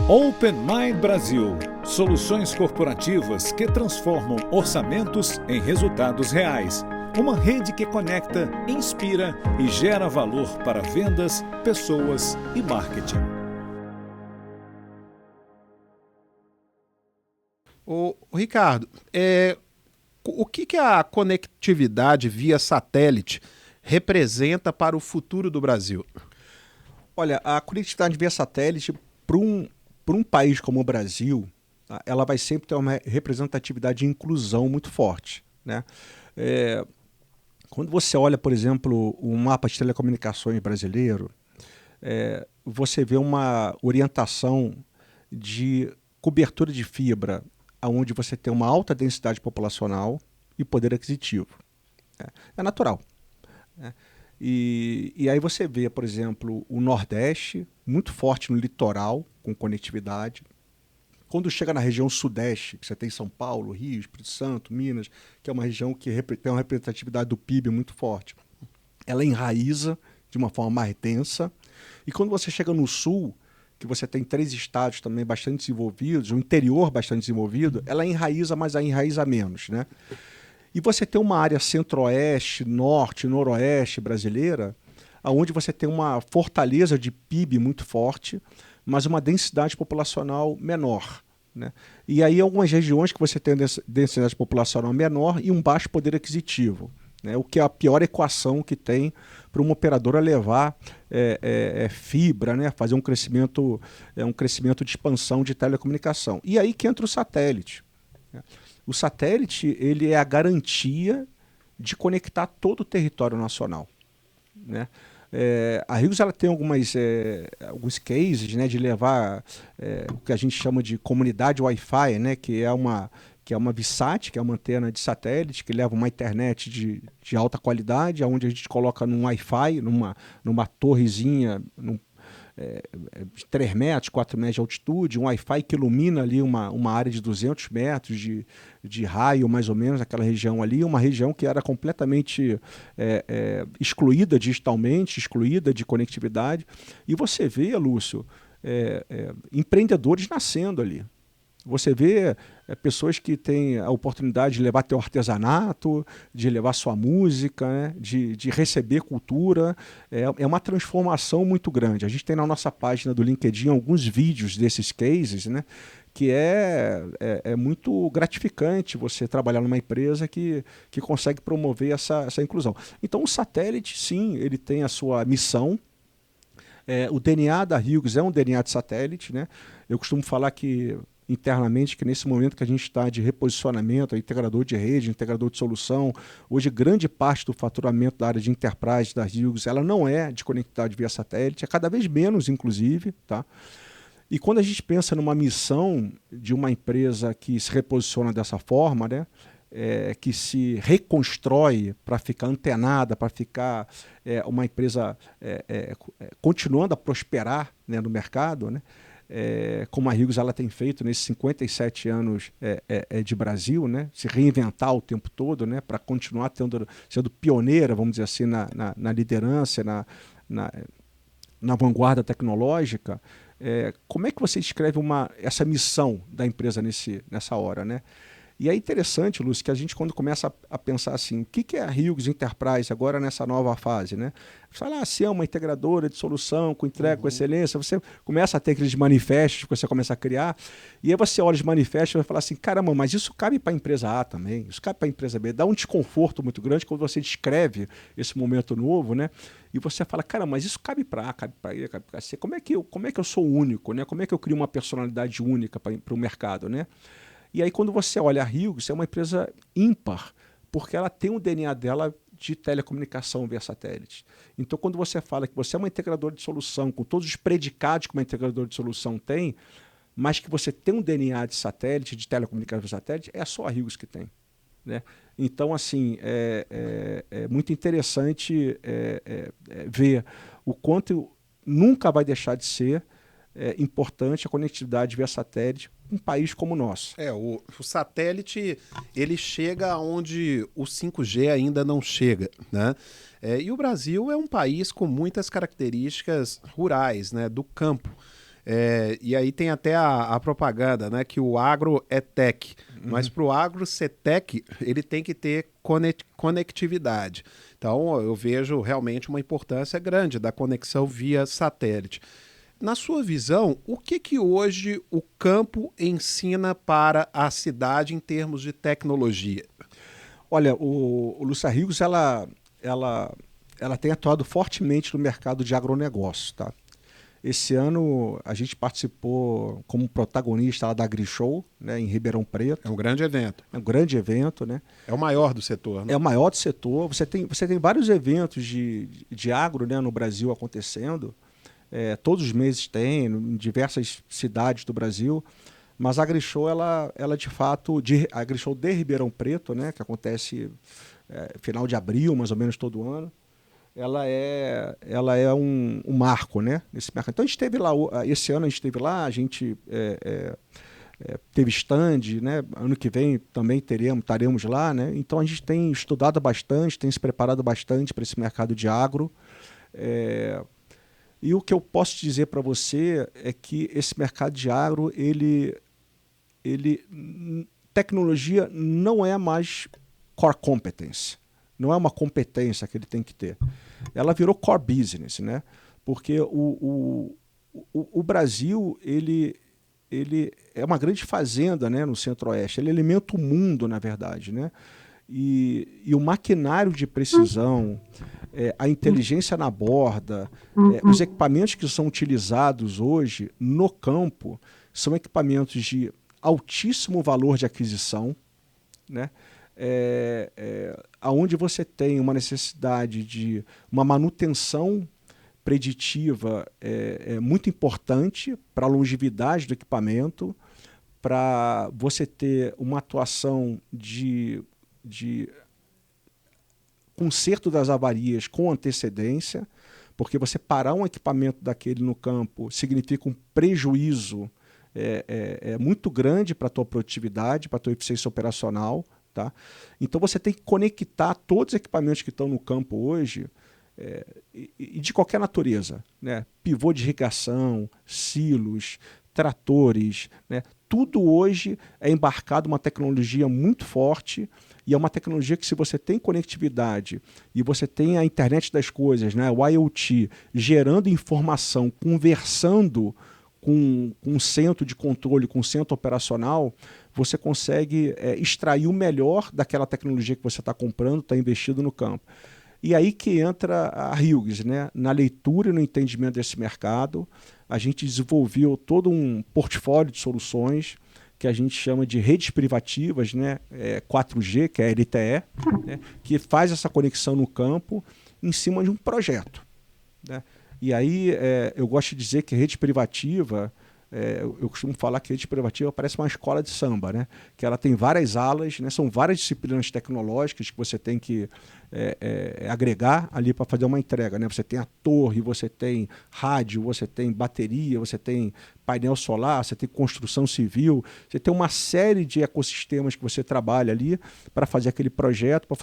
Open Mind Brasil, soluções corporativas que transformam orçamentos em resultados reais. Uma rede que conecta, inspira e gera valor para vendas, pessoas e marketing. Ô, Ricardo, o que a conectividade via satélite representa para o futuro do Brasil? Olha, a conectividade via satélite para um país como o Brasil, tá, ela vai sempre ter uma representatividade e inclusão muito forte, né? Quando você olha, por exemplo, o mapa de telecomunicações brasileiro, você vê uma orientação de cobertura de fibra onde você tem uma alta densidade populacional e poder aquisitivo. É natural. Né? E aí você vê, por exemplo, o Nordeste muito forte no litoral, com conectividade. Quando chega na região Sudeste, que você tem São Paulo, Rio, Espírito Santo, Minas, que é uma região que tem uma representatividade do PIB muito forte, ela enraiza de uma forma mais densa. E quando você chega no Sul, que você tem 3 estados também bastante desenvolvidos, o interior bastante desenvolvido, ela enraiza, mas ela enraiza menos, né? E você tem uma área centro-oeste, norte, noroeste brasileira, onde você tem uma fortaleza de PIB muito forte, mas uma densidade populacional menor, né? E aí algumas regiões que você tem densidade populacional menor e um baixo poder aquisitivo, né? O que é a pior equação que tem para uma operadora levar fibra, né? Fazer um crescimento de expansão de telecomunicação. E aí que entra o satélite, né? O satélite ele é a garantia de conectar todo o território nacional, né? A Hughes ela tem alguns cases, né, de levar o que a gente chama de comunidade Wi-Fi, né, que é uma VSAT, que é uma antena de satélite, que leva uma internet de alta qualidade, onde a gente coloca num Wi-Fi, numa torrezinha, de 3 metros, 4 metros de altitude, um Wi-Fi que ilumina ali uma área de 200 metros de raio, mais ou menos, aquela região ali, uma região que era completamente excluída digitalmente, excluída de conectividade. E você vê, Lúcio, empreendedores nascendo ali. Você vê pessoas que têm a oportunidade de levar teu artesanato, de levar sua música, né? de receber cultura. É uma transformação muito grande. A gente tem na nossa página do LinkedIn alguns vídeos desses cases, né? Que é muito gratificante você trabalhar numa empresa que consegue promover essa inclusão. Então o satélite, sim, ele tem a sua missão. O DNA da Hughes é um DNA de satélite, né? Eu costumo falar internamente, que nesse momento que a gente está de reposicionamento, integrador de rede, integrador de solução, hoje grande parte do faturamento da área de enterprise da Hughes, ela não é de conectividade via satélite, é cada vez menos, inclusive, tá? E quando a gente pensa numa missão de uma empresa que se reposiciona dessa forma, né, que se reconstrói para ficar antenada, para ficar uma empresa continuando a prosperar, né, no mercado, né, como a Hughes ela tem feito nesses 57 anos de Brasil, né? Se reinventar o tempo todo, né? Para continuar sendo pioneira, vamos dizer assim, na liderança, na vanguarda tecnológica. Como é que você descreve essa missão da empresa nessa hora, né? E é interessante, Lúcio, que a gente quando começa a pensar assim, o que é a Hughes Enterprise agora nessa nova fase, né? Fala, se é uma integradora de solução, com entrega, com excelência, você começa a ter aqueles manifestos que você começa a criar, e aí você olha os manifestos e vai falar assim, caramba, mas isso cabe para a empresa A também, isso cabe para a empresa B, dá um desconforto muito grande quando você descreve esse momento novo, né? E você fala, caramba, mas isso cabe para A, cabe para E, cabe para C, como é que eu sou único, né? Como é que eu crio uma personalidade única para o mercado, né? E aí quando você olha a Hughes, é uma empresa ímpar, porque ela tem o DNA dela de telecomunicação via satélite. Então quando você fala que você é uma integradora de solução, com todos os predicados que uma integradora de solução tem, mas que você tem um DNA de satélite, de telecomunicação via satélite, é só a Hughes que tem, né? Então, assim, é muito interessante ver o quanto nunca vai deixar de ser importante a conectividade via satélite um país como o nosso. O satélite ele chega onde o 5G ainda não chega, né? E o Brasil é um país com muitas características rurais, né? Do campo. E aí tem até a propaganda, né? Que o agro é tech. Mas para o agro ser tech, ele tem que ter conectividade. Então eu vejo realmente uma importância grande da conexão via satélite. Na sua visão, o que hoje o campo ensina para a cidade em termos de tecnologia? Olha, o Lúcio Hughes, ela tem atuado fortemente no mercado de agronegócio, tá? Esse ano a gente participou como protagonista lá da AgriShow, né, em Ribeirão Preto. É um grande evento. É um grande evento, né? É o maior do setor, né? É o maior do setor. Você tem vários eventos de agro, né, no Brasil acontecendo. Todos os meses tem, em diversas cidades do Brasil, mas a AgriShow, ela de fato, a AgriShow de Ribeirão Preto, né, que acontece final de abril, mais ou menos todo ano, ela é um marco, né, nesse mercado. Então a gente esteve lá, esse ano a gente esteve lá, a gente teve stand, né, ano que vem também estaremos lá, né, então a gente tem estudado bastante, tem se preparado bastante para esse mercado de agro. E o que eu posso dizer para você é que esse mercado de agro, tecnologia não é mais core competence, não é uma competência que ele tem que ter. Ela virou core business, né? Porque o Brasil, ele ele é uma grande fazenda, né, no Centro-Oeste. Ele alimenta o mundo, na verdade, né? E o maquinário de precisão, a inteligência na borda, os equipamentos que são utilizados hoje no campo são equipamentos de altíssimo valor de aquisição, né? Onde você tem uma necessidade de uma manutenção preditiva muito importante para a longevidade do equipamento, para você ter uma atuação de conserto das avarias com antecedência, porque você parar um equipamento daquele no campo significa um prejuízo muito grande para a tua produtividade, para a tua eficiência operacional. Tá? Então você tem que conectar todos os equipamentos que estão no campo hoje, e de qualquer natureza, né? Pivô de irrigação, silos, tratores, né? Tudo hoje é embarcado uma tecnologia muito forte, e é uma tecnologia que, se você tem conectividade e você tem a internet das coisas, né? O IoT, gerando informação, conversando com um centro de controle, com um centro operacional, você consegue extrair o melhor daquela tecnologia que você está comprando, está investido no campo. E aí que entra a Hughes, né? Na leitura e no entendimento desse mercado. A gente desenvolveu todo um portfólio de soluções que a gente chama de redes privativas, né? 4G, que é a LTE, né? Que faz essa conexão no campo em cima de um projeto, né? E aí eu gosto de dizer que rede privativa, eu costumo falar que a rede privativa parece uma escola de samba, né? Que ela tem várias alas, né? São várias disciplinas tecnológicas que você tem que agregar ali para fazer uma entrega, né? Você tem a torre, você tem rádio, você tem bateria, você tem painel solar, você tem construção civil, você tem uma série de ecossistemas que você trabalha ali para fazer aquele projeto, para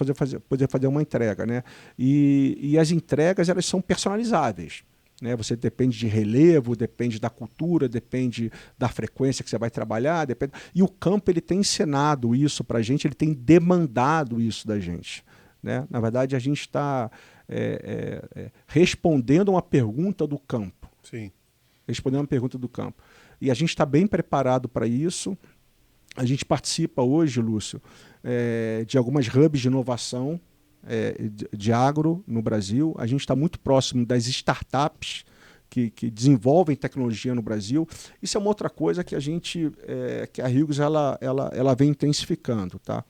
poder fazer uma entrega, né? E as entregas, elas são personalizáveis, né? Você depende de relevo, depende da cultura, depende da frequência que você vai trabalhar, e o campo, ele tem ensinado isso para a gente, ele tem demandado isso da gente, né? Na verdade, a gente está respondendo uma pergunta do campo. Sim. Respondendo uma pergunta do campo. E a gente está bem preparado para isso. A gente participa hoje, Lúcio, de algumas hubs de inovação de agro no Brasil. A gente está muito próximo das startups que desenvolvem tecnologia no Brasil. Isso é uma outra coisa que que a Hughes ela vem intensificando, tá?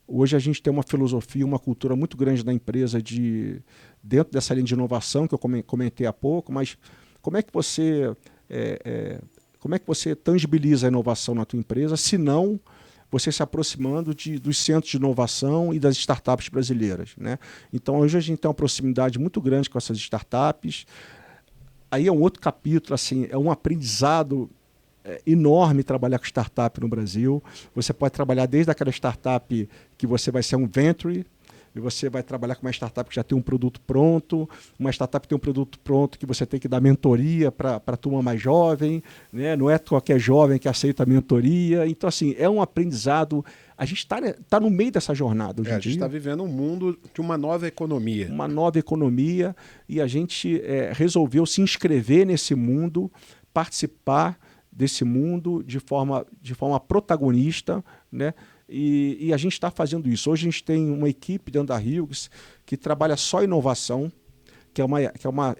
Hoje a gente tem uma filosofia, uma cultura muito grande da empresa dentro dessa linha de inovação que eu comentei há pouco, mas como é que você tangibiliza a inovação na tua empresa, se não você se aproximando dos centros de inovação e das startups brasileiras, né? Então hoje a gente tem uma proximidade muito grande com essas startups. Aí é um outro capítulo, assim, é um aprendizado enorme trabalhar com startup no Brasil. Você pode trabalhar desde aquela startup que você vai ser um venture, e você vai trabalhar com uma startup que já tem um produto pronto, uma startup que tem um produto pronto que você tem que dar mentoria para a turma mais jovem, né? Não é qualquer jovem que aceita a mentoria. Então, assim, é um aprendizado. A gente está no meio dessa jornada hoje em dia. A gente está vivendo um mundo de uma nova economia. Uma nova economia, e a gente resolveu se inscrever nesse mundo, participar desse mundo de forma protagonista, né? E a gente está fazendo isso. Hoje a gente tem uma equipe dentro da Hughes que trabalha só inovação, que é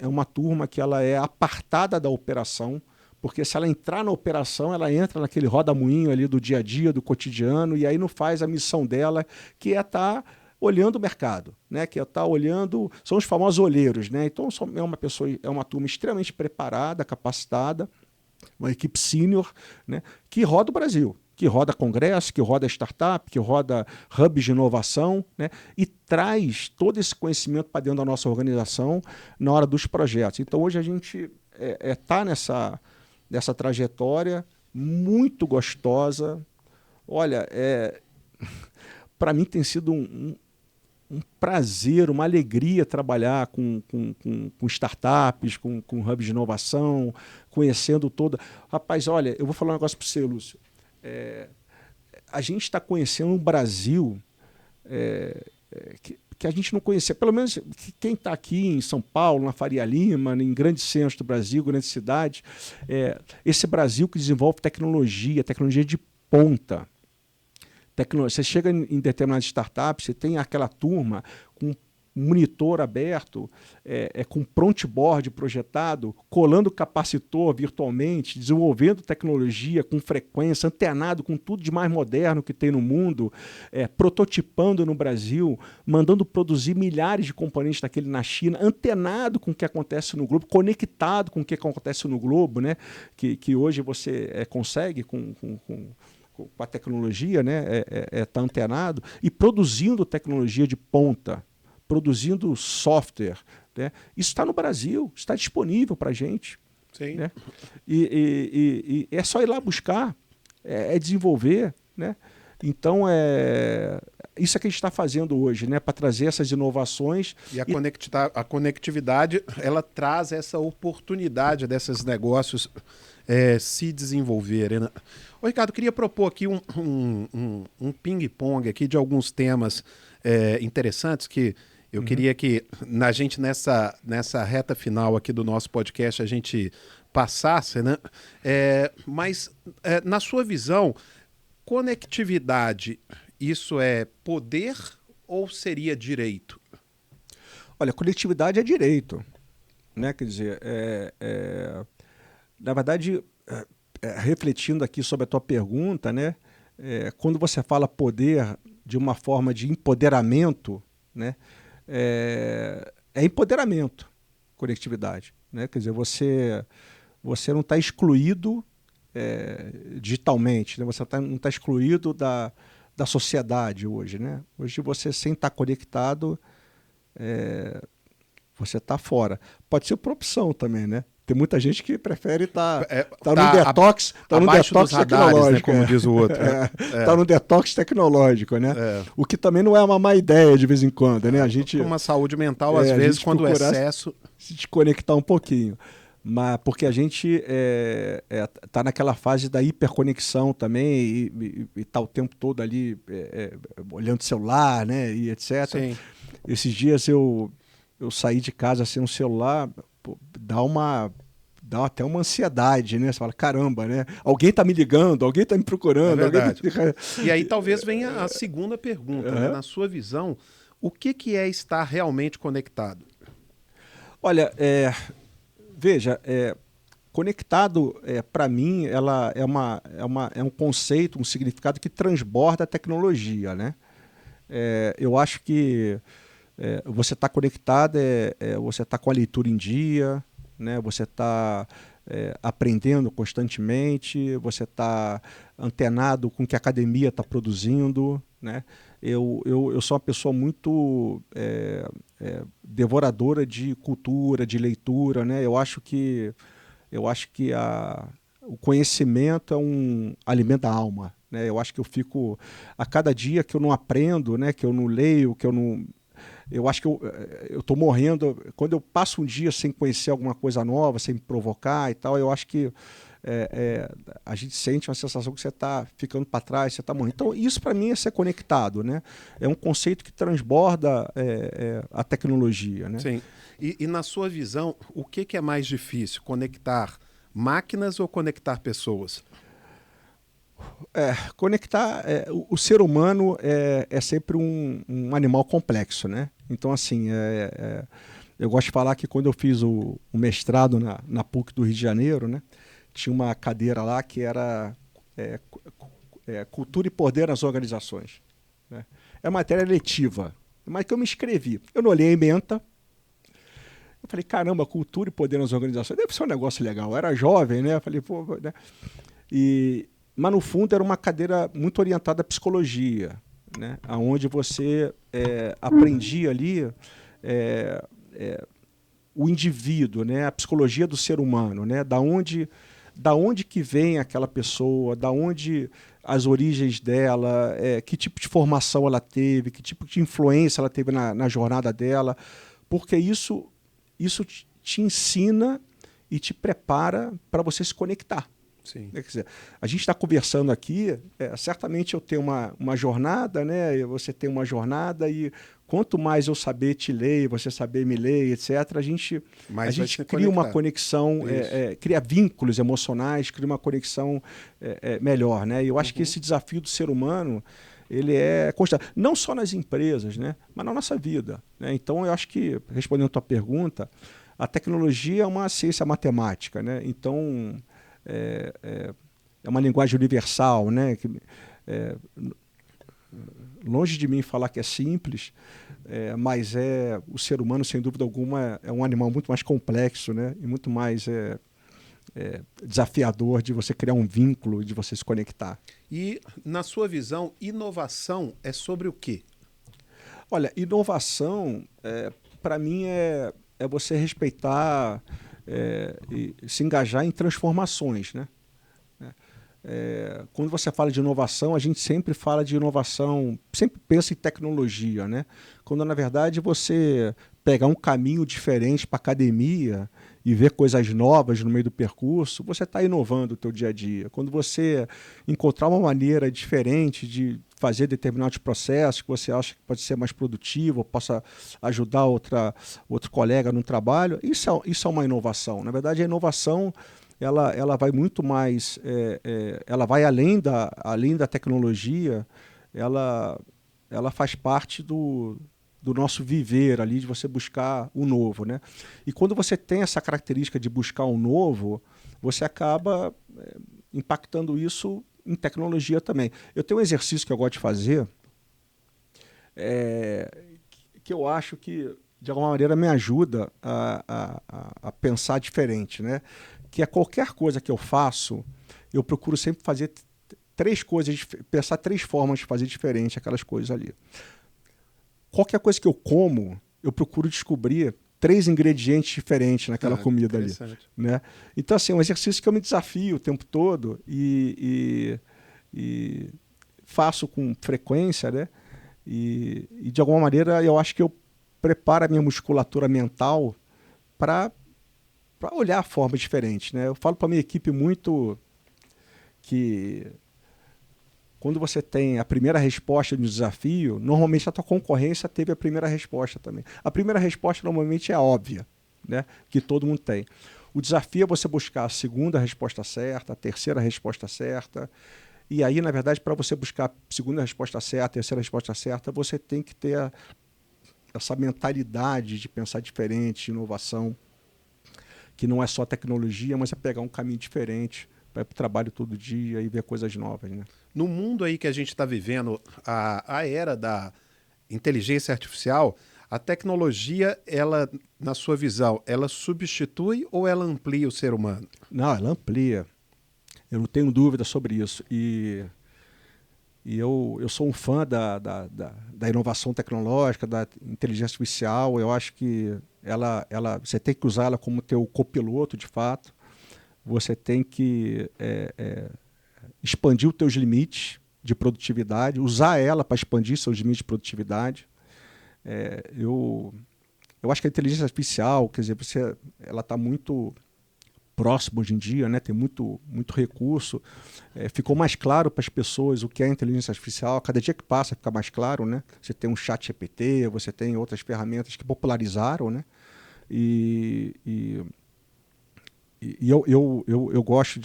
uma turma que ela é apartada da operação, porque se ela entrar na operação, ela entra naquele roda-moinho ali do dia a dia, do cotidiano, e aí não faz a missão dela, que é estar olhando o mercado, né? Que é estar olhando, são os famosos olheiros, né? Então é uma turma extremamente preparada, capacitada, uma equipe sênior, né? Que roda o Brasil, que roda congresso, que roda startup, que roda hubs de inovação, né? E traz todo esse conhecimento para dentro da nossa organização na hora dos projetos. Então hoje a gente está nessa trajetória muito gostosa. Olha, para mim tem sido um prazer, uma alegria trabalhar com startups, com hubs de inovação, conhecendo toda... Rapaz, olha, eu vou falar um negócio para você, Lúcio. A gente está conhecendo um Brasil que que a gente não conhecia. Pelo menos quem está aqui em São Paulo, na Faria Lima, em grandes centros do Brasil, grandes cidades, esse Brasil que desenvolve tecnologia de ponta. Você chega em determinadas startups, você tem aquela turma com monitor aberto, com frontboard projetado, colando capacitor virtualmente, desenvolvendo tecnologia com frequência, antenado com tudo de mais moderno que tem no mundo, prototipando no Brasil, mandando produzir milhares de componentes daquele na China, antenado com o que acontece no globo, conectado com o que acontece no globo, né? Que hoje você consegue com a tecnologia, né? Tá antenado e produzindo tecnologia de ponta, produzindo software, né? Isso está no Brasil, está disponível para a gente. Sim. Né? E é só ir lá buscar, desenvolver, né? Então, isso é que a gente está fazendo hoje, né? Para trazer essas inovações. E a conectividade, ela traz essa oportunidade desses negócios se desenvolverem, né? Ô, Ricardo, queria propor aqui um ping-pong aqui de alguns temas interessantes que eu queria que a gente, nessa reta final aqui do nosso podcast, a gente passasse, né? Mas, na sua visão, conectividade, isso é poder ou seria direito? Olha, conectividade é direito, né? Quer dizer, na verdade, refletindo aqui sobre a tua pergunta, né? Quando você fala poder de uma forma de empoderamento, né? Empoderamento, conectividade, né? Quer dizer, você não está excluído digitalmente, né? Você não está excluído da sociedade hoje, né? Hoje você, sem estar conectado, você está fora. Pode ser por opção também, né? Tem muita gente que prefere estar num detox, dos radares, tecnológico, né, como diz o outro. Tá num detox tecnológico, né? O que também não é uma má ideia de vez em quando, né? A gente uma saúde mental, às vezes, quando o excesso se desconectar um pouquinho. Mas porque a gente está naquela fase da hiperconexão também e tá o tempo todo ali olhando o celular, né? E etc. Sim. Esses dias eu saí de casa sem um celular, dá até uma ansiedade, né? Você fala, caramba, né? Alguém está me ligando, alguém está me procurando. E aí talvez venha a segunda pergunta, né? Na sua visão, o que é estar realmente conectado? Olha, veja, conectado, para mim, ela é um conceito, um significado que transborda a tecnologia, né? Eu acho que você está conectado, você está com a leitura em dia, né? Você está aprendendo constantemente, você está antenado com o que a academia está produzindo, né? Eu sou uma pessoa muito devoradora de cultura, de leitura, né? Eu acho que o conhecimento é um alimento da alma, né? Eu acho que eu fico, a cada dia que eu não aprendo, né? Que eu não leio, que eu não... Eu acho que eu estou morrendo. Quando eu passo um dia sem conhecer alguma coisa nova, sem me provocar e tal, eu acho que a gente sente uma sensação que você está ficando para trás, você está morrendo. Então, isso para mim é ser conectado, né? É um conceito que transborda a tecnologia, né? Sim. E na sua visão, o que é mais difícil? Conectar máquinas ou conectar pessoas? Conectar, o ser humano é sempre um animal complexo, né? Então, assim, eu gosto de falar que quando eu fiz o mestrado na PUC do Rio de Janeiro, né, tinha uma cadeira lá que era cultura e poder nas organizações, né? É matéria letiva, mas que eu me inscrevi. Eu não olhei a ementa. Eu falei, caramba, cultura e poder nas organizações deve ser um negócio legal. Eu era jovem, né? Eu falei, pô, né? Mas, no fundo, era uma cadeira muito orientada à psicologia, né? Onde você aprendia ali o indivíduo, né? A psicologia do ser humano, né? Da onde que vem aquela pessoa, da onde as origens dela, que tipo de formação ela teve, que tipo de influência ela teve na jornada dela, porque isso te ensina e te prepara para você se conectar. Sim. Quer dizer, a gente está conversando aqui, certamente eu tenho uma jornada, né? Você tem uma jornada e quanto mais eu saber te ler, você saber me ler, etc., a gente cria uma conexão, cria vínculos emocionais, cria uma conexão melhor, né? E eu acho que esse desafio do ser humano, ele é constante, não só nas empresas, né? Mas na nossa vida, né? Então, eu acho que, respondendo a tua pergunta, a tecnologia é uma ciência matemática, né? Então, é uma linguagem universal, né? Longe de mim falar que é simples, mas o ser humano, sem dúvida alguma, é um animal muito mais complexo, né? E muito mais desafiador de você criar um vínculo, de você se conectar. E, na sua visão, inovação é sobre o quê? Olha, inovação, para mim, é você respeitar e se engajar em transformações, né? Quando você fala de inovação, a gente sempre fala de inovação, sempre pensa em tecnologia, né? Quando, na verdade, você pegar um caminho diferente para a academia e ver coisas novas no meio do percurso, você está inovando o teu dia a dia. Quando você encontrar uma maneira diferente de fazer determinados processos que você acha que pode ser mais produtivo, possa ajudar outro colega no trabalho, isso é uma inovação. Na verdade, a inovação ela vai muito mais, ela vai além da tecnologia, ela faz parte do nosso viver ali, de você buscar o novo, né? E quando você tem essa característica de buscar o novo, você acaba impactando isso em tecnologia também. Eu tenho um exercício que eu gosto de fazer, que eu acho que, de alguma maneira, me ajuda a pensar diferente, né? Que é qualquer coisa que eu faço, eu procuro sempre fazer três coisas, pensar três formas de fazer diferente aquelas coisas ali. Qualquer coisa que eu como, eu procuro descobrir 3 ingredientes diferentes naquela comida ali, né? Então, assim, é um exercício que eu me desafio o tempo todo e faço com frequência, né? E, de alguma maneira, eu acho que eu preparo a minha musculatura mental para olhar a forma diferente, né? Eu falo para a minha equipe muito que quando você tem a primeira resposta no desafio, normalmente a tua concorrência teve a primeira resposta também. A primeira resposta normalmente é óbvia, né? Que todo mundo tem. O desafio é você buscar a segunda resposta certa, a terceira resposta certa. E aí, na verdade, para você buscar a segunda resposta certa, a terceira resposta certa, você tem que ter essa mentalidade de pensar diferente, inovação, que não é só tecnologia, mas é pegar um caminho diferente, vai para o trabalho todo dia e ver coisas novas, né? No mundo aí que a gente está vivendo, a era da inteligência artificial, a tecnologia, ela, na sua visão, ela substitui ou ela amplia o ser humano? Não, ela amplia. Eu não tenho dúvida sobre isso. E eu sou um fã da inovação tecnológica, da inteligência artificial. Eu acho que você tem que usar ela como teu copiloto, de fato. Você tem que expandir os teus limites de produtividade, usar ela para expandir seus limites de produtividade. Eu acho que a inteligência artificial, quer dizer, ela está muito próxima hoje em dia, né? Tem muito recurso. Ficou mais claro para as pessoas o que é inteligência artificial. Cada dia que passa fica mais claro, né? Você tem um ChatGPT, você tem outras ferramentas que popularizaram, né? E eu gosto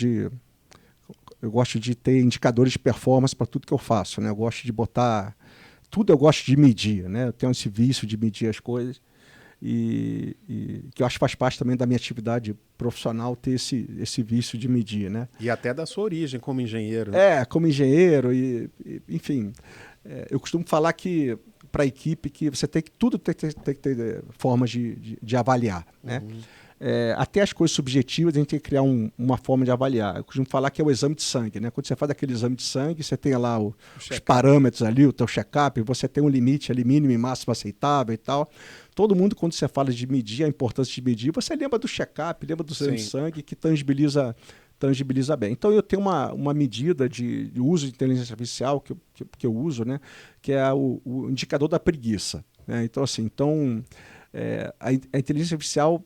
de ter indicadores de performance para tudo que eu faço, né? Eu gosto de botar tudo, eu gosto de medir, né? Eu tenho esse vício de medir as coisas e que eu acho que faz parte também da minha atividade profissional ter esse vício de medir, né? E até da sua origem como engenheiro. Né? Como engenheiro enfim, eu costumo falar que para a equipe que você tem que ter formas de avaliar, né? Até as coisas subjetivas a gente tem que criar uma forma de avaliar. Eu costumo falar que é o exame de sangue, né? Quando você faz aquele exame de sangue, você tem lá os parâmetros ali, o teu check-up, você tem um limite ali mínimo e máximo aceitável e tal. Todo mundo, quando você fala de medir, a importância de medir, você lembra do check-up, lembra do exame de sangue, que tangibiliza bem. Então eu tenho uma medida de uso de inteligência artificial que eu uso, né? Que é o indicador da preguiça, né? Então, assim, a inteligência artificial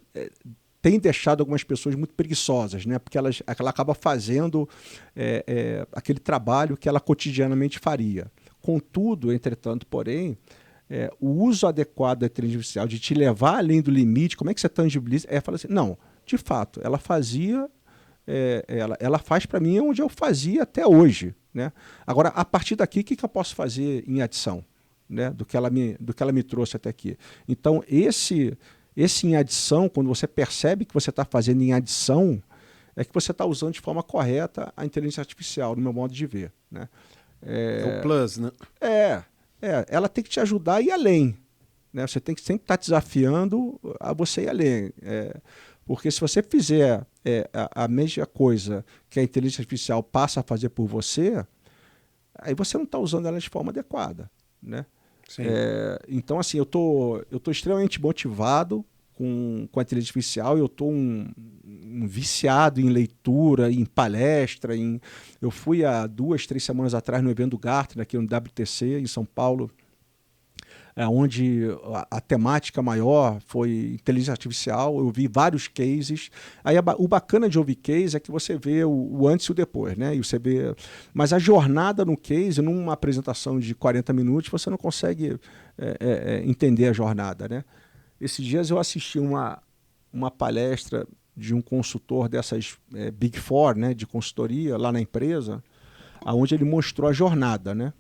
tem deixado algumas pessoas muito preguiçosas, né? Porque ela acaba fazendo aquele trabalho que ela cotidianamente faria. Contudo, entretanto, porém, o uso adequado da inteligência artificial de te levar além do limite, como é que você tangibiliza? Fala assim, não, de fato, ela fazia, ela faz para mim onde eu fazia até hoje, né? Agora, a partir daqui, o que eu posso fazer em adição, né? do que ela me trouxe até aqui? Então, esse em adição, quando você percebe que você está fazendo em adição, é que você está usando de forma correta a inteligência artificial, no meu modo de ver, né? É o plus, né? Ela tem que te ajudar a ir além, né? Você tem que sempre estar desafiando a você ir além. Porque se você fizer a mesma coisa que a inteligência artificial passa a fazer por você, aí você não está usando ela de forma adequada, né? Sim. Então, assim, eu tô extremamente motivado com a inteligência artificial, eu estou um viciado em leitura, em palestra. Eu fui há 2, 3 semanas atrás no evento do Gartner, aqui no WTC, em São Paulo, onde a temática maior foi inteligência artificial. Eu vi vários cases. Aí o bacana de ouvir case é que você vê o antes e o depois, né? E você vê... Mas a jornada no case, numa apresentação de 40 minutos, você não consegue entender a jornada, né? Esses dias eu assisti uma palestra de um consultor dessas Big Four, né, de consultoria lá na empresa, onde ele mostrou a jornada, né?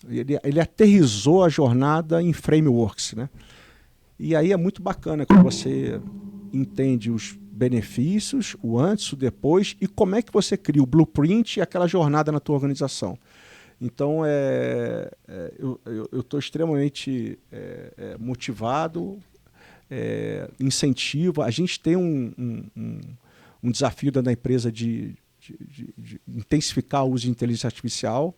Ele aterrissou a jornada em frameworks, né? E aí é muito bacana quando você entende os benefícios, o antes, o depois, e como é que você cria o blueprint e aquela jornada na tua organização. Então, eu estou extremamente motivado, incentivo. A gente tem um desafio dentro da empresa de intensificar o uso de inteligência artificial.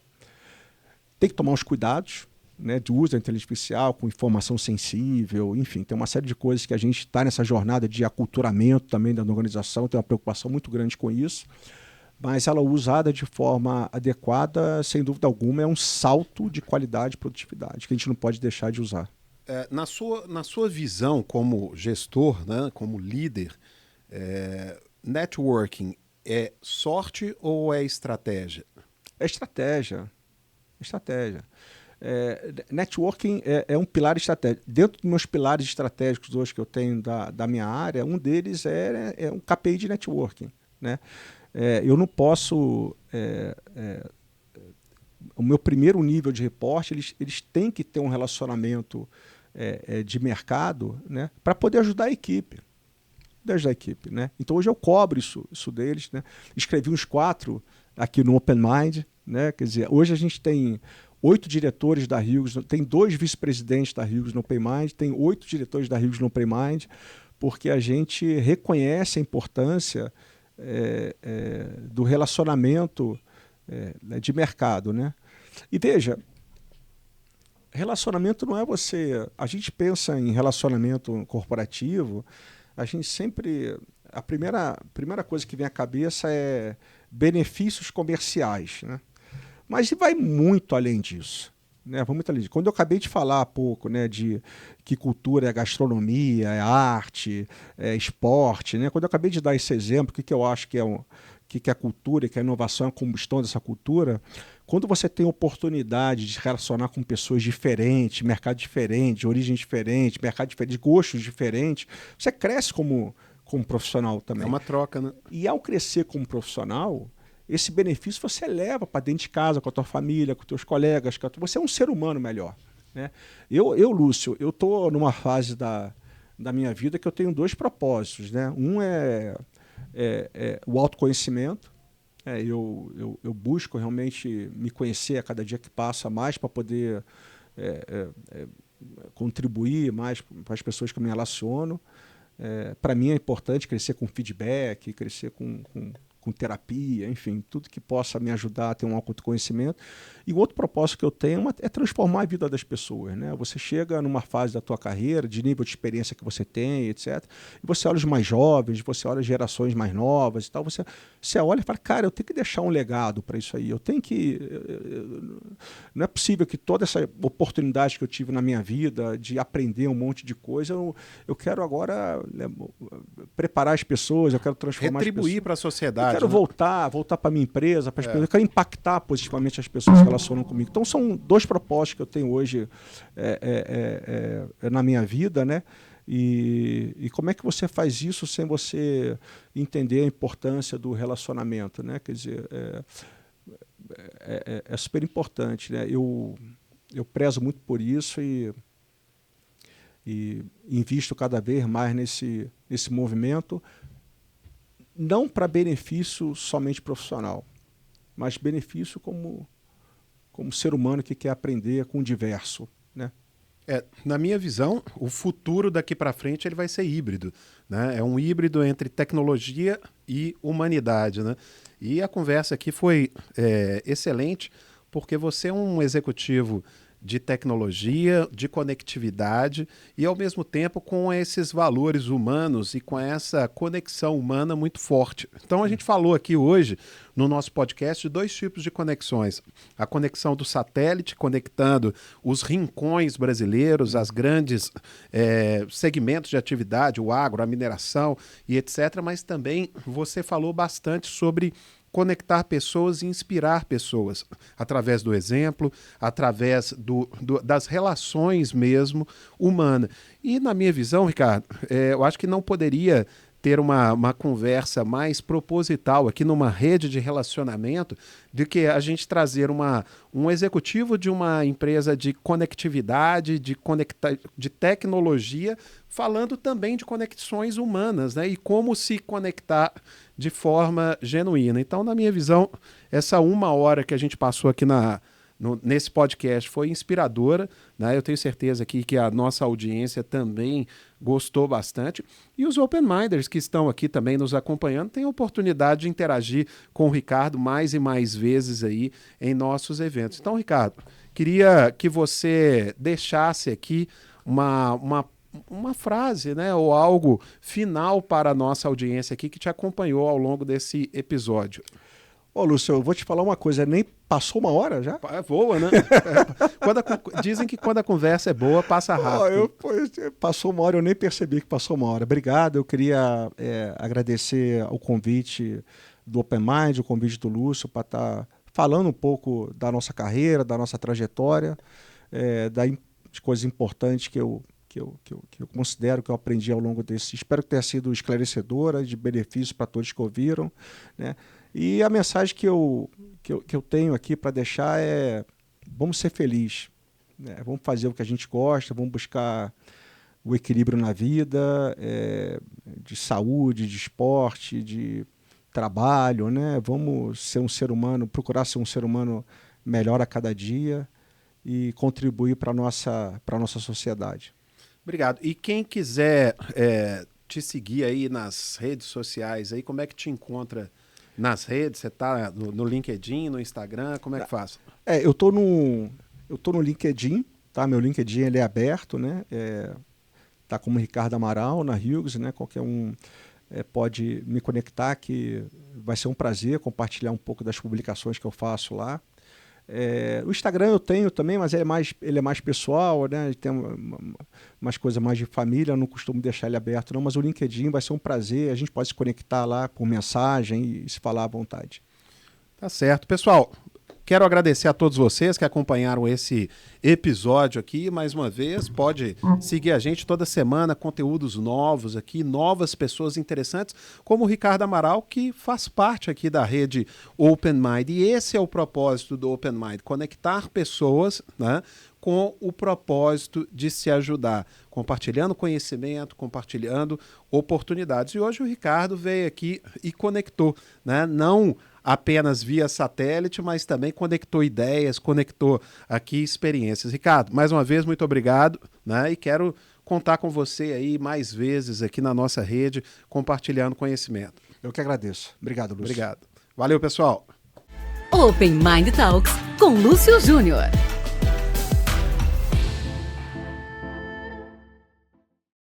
Tem que tomar os cuidados, né, de uso da inteligência artificial, com informação sensível, enfim, tem uma série de coisas que a gente está nessa jornada de aculturamento também da organização, tem uma preocupação muito grande com isso, mas ela usada de forma adequada, sem dúvida alguma, é um salto de qualidade e produtividade que a gente não pode deixar de usar. Na sua visão como gestor, né, como líder, networking é sorte ou é estratégia? É estratégia. Networking é um pilar estratégico. Dentro dos meus pilares estratégicos hoje que eu tenho da minha área, um deles é um KPI de networking, né? Eu não posso... o meu primeiro nível de reporte, eles têm que ter um relacionamento de mercado, né, para poder ajudar a equipe. Né? Então hoje eu cobro isso deles, né? Escrevi uns 4 aqui no Open Mind, né? Quer dizer, hoje a gente tem 8 diretores da Hughes, tem 2 vice-presidentes da Hughes no Open Mind, tem 8 diretores da Hughes no Open Mind, porque a gente reconhece a importância do relacionamento de mercado, né? E veja, relacionamento não é você... A gente pensa em relacionamento corporativo, a gente sempre... A primeira coisa que vem à cabeça é benefícios comerciais, né? Mas vai muito além disso, né? Vai muito além disso. Quando eu acabei de falar há pouco, né, de que cultura é gastronomia, é arte, é esporte, né? Quando eu acabei de dar esse exemplo, o que eu acho que é a cultura, que é a inovação, a combustão dessa cultura, quando você tem oportunidade de se relacionar com pessoas diferentes, mercado diferente, origem diferente, mercado diferente, gostos diferentes, você cresce como profissional também. É uma troca, né? E ao crescer como profissional, esse benefício você leva para dentro de casa, com a tua família, com os teus colegas, você é um ser humano melhor, né? Lúcio, eu estou numa fase da minha vida que eu tenho 2 propósitos, né? Um é o autoconhecimento. Eu busco realmente me conhecer a cada dia que passa mais para poder contribuir mais para as pessoas que eu me relaciono. Para mim é importante crescer com feedback, crescer com com terapia, enfim, tudo que possa me ajudar a ter um autoconhecimento. E o outro propósito que eu tenho é transformar a vida das pessoas, né? Você chega numa fase da tua carreira, de nível de experiência que você tem, etc. E você olha os mais jovens, você olha as gerações mais novas e tal, você olha e fala, cara, eu tenho que deixar um legado para isso aí. Eu tenho que... Não é possível que toda essa oportunidade que eu tive na minha vida de aprender um monte de coisa, eu quero agora, né, preparar as pessoas, eu quero transformar retribuir para a sociedade. Eu quero voltar para a minha empresa, para as pessoas, eu quero impactar positivamente as pessoas que relacionam comigo. Então são 2 propósitos que eu tenho hoje na minha vida, né? E como é que você faz isso sem você entender a importância do relacionamento, né? Quer dizer, é super importante, né? Eu prezo muito por isso e invisto cada vez mais nesse movimento, não para benefício somente profissional, mas benefício como ser humano que quer aprender com o diverso, né? Na minha visão, o futuro daqui para frente ele vai ser híbrido, né? É um híbrido entre tecnologia e humanidade, né? E a conversa aqui foi excelente, porque você é um executivo de tecnologia, de conectividade e, ao mesmo tempo, com esses valores humanos e com essa conexão humana muito forte. Então, a gente falou aqui hoje, no nosso podcast, de 2 tipos de conexões. A conexão do satélite, conectando os rincões brasileiros, as grandes segmentos de atividade, o agro, a mineração e etc. Mas também você falou bastante sobre conectar pessoas e inspirar pessoas através do exemplo, através das relações mesmo humanas. E na minha visão, Ricardo, eu acho que não poderia ter uma conversa mais proposital aqui numa rede de relacionamento do que a gente trazer um executivo de uma empresa de conectividade, de tecnologia, falando também de conexões humanas, né? E como se conectar de forma genuína. Então, na minha visão, essa 1 hora que a gente passou aqui nesse podcast foi inspiradora, né? Eu tenho certeza aqui que a nossa audiência também gostou bastante. E os Open Minders que estão aqui também nos acompanhando têm a oportunidade de interagir com o Ricardo mais e mais vezes aí em nossos eventos. Então, Ricardo, queria que você deixasse aqui uma frase, né, ou algo final para a nossa audiência aqui que te acompanhou ao longo desse episódio. Ô, Lúcio, eu vou te falar uma coisa, nem passou 1 hora já? Voa, né? Dizem que quando a conversa é boa, passa rápido. Passou 1 hora, eu nem percebi que passou 1 hora. Obrigado, eu queria agradecer o convite do Open Mind, o convite do Lúcio, para estar falando um pouco da nossa carreira, da nossa trajetória, das coisas importantes que eu considero que eu aprendi ao longo desse. Espero que tenha sido esclarecedora, de benefício para todos que ouviram, né? E a mensagem que eu tenho aqui para deixar é: vamos ser felizes, né? Vamos fazer o que a gente gosta, vamos buscar o equilíbrio na vida, de saúde, de esporte, de trabalho, né? Vamos ser um ser humano, procurar ser um ser humano melhor a cada dia e contribuir para a nossa sociedade. Obrigado. E quem quiser te seguir aí nas redes sociais, aí, como é que te encontra nas redes? Você está no LinkedIn, no Instagram? Como é que faz? Eu tô no LinkedIn, tá? Meu LinkedIn ele é aberto, né? Tá como Ricardo Amaral na Hughes, né? Qualquer um pode me conectar, que vai ser um prazer compartilhar um pouco das publicações que eu faço lá. O Instagram eu tenho também, mas ele é mais pessoal, né? Tem umas coisas mais de família, eu não costumo deixar ele aberto não, mas o LinkedIn vai ser um prazer, a gente pode se conectar lá por mensagem e se falar à vontade. Tá certo. Pessoal, quero agradecer a todos vocês que acompanharam esse episódio aqui. Mais uma vez, pode seguir a gente toda semana, conteúdos novos aqui, novas pessoas interessantes, como o Ricardo Amaral, que faz parte aqui da rede Open Mind. E esse é o propósito do Open Mind, conectar pessoas, né, com o propósito de se ajudar, compartilhando conhecimento, compartilhando oportunidades. E hoje o Ricardo veio aqui e conectou, né, não apenas via satélite, mas também conectou ideias, conectou aqui experiências. Ricardo, mais uma vez, muito obrigado, né? E quero contar com você aí mais vezes aqui na nossa rede, compartilhando conhecimento. Eu que agradeço. Obrigado, Lúcio. Obrigado. Valeu, pessoal. Open Mind Talks com Lúcio Júnior.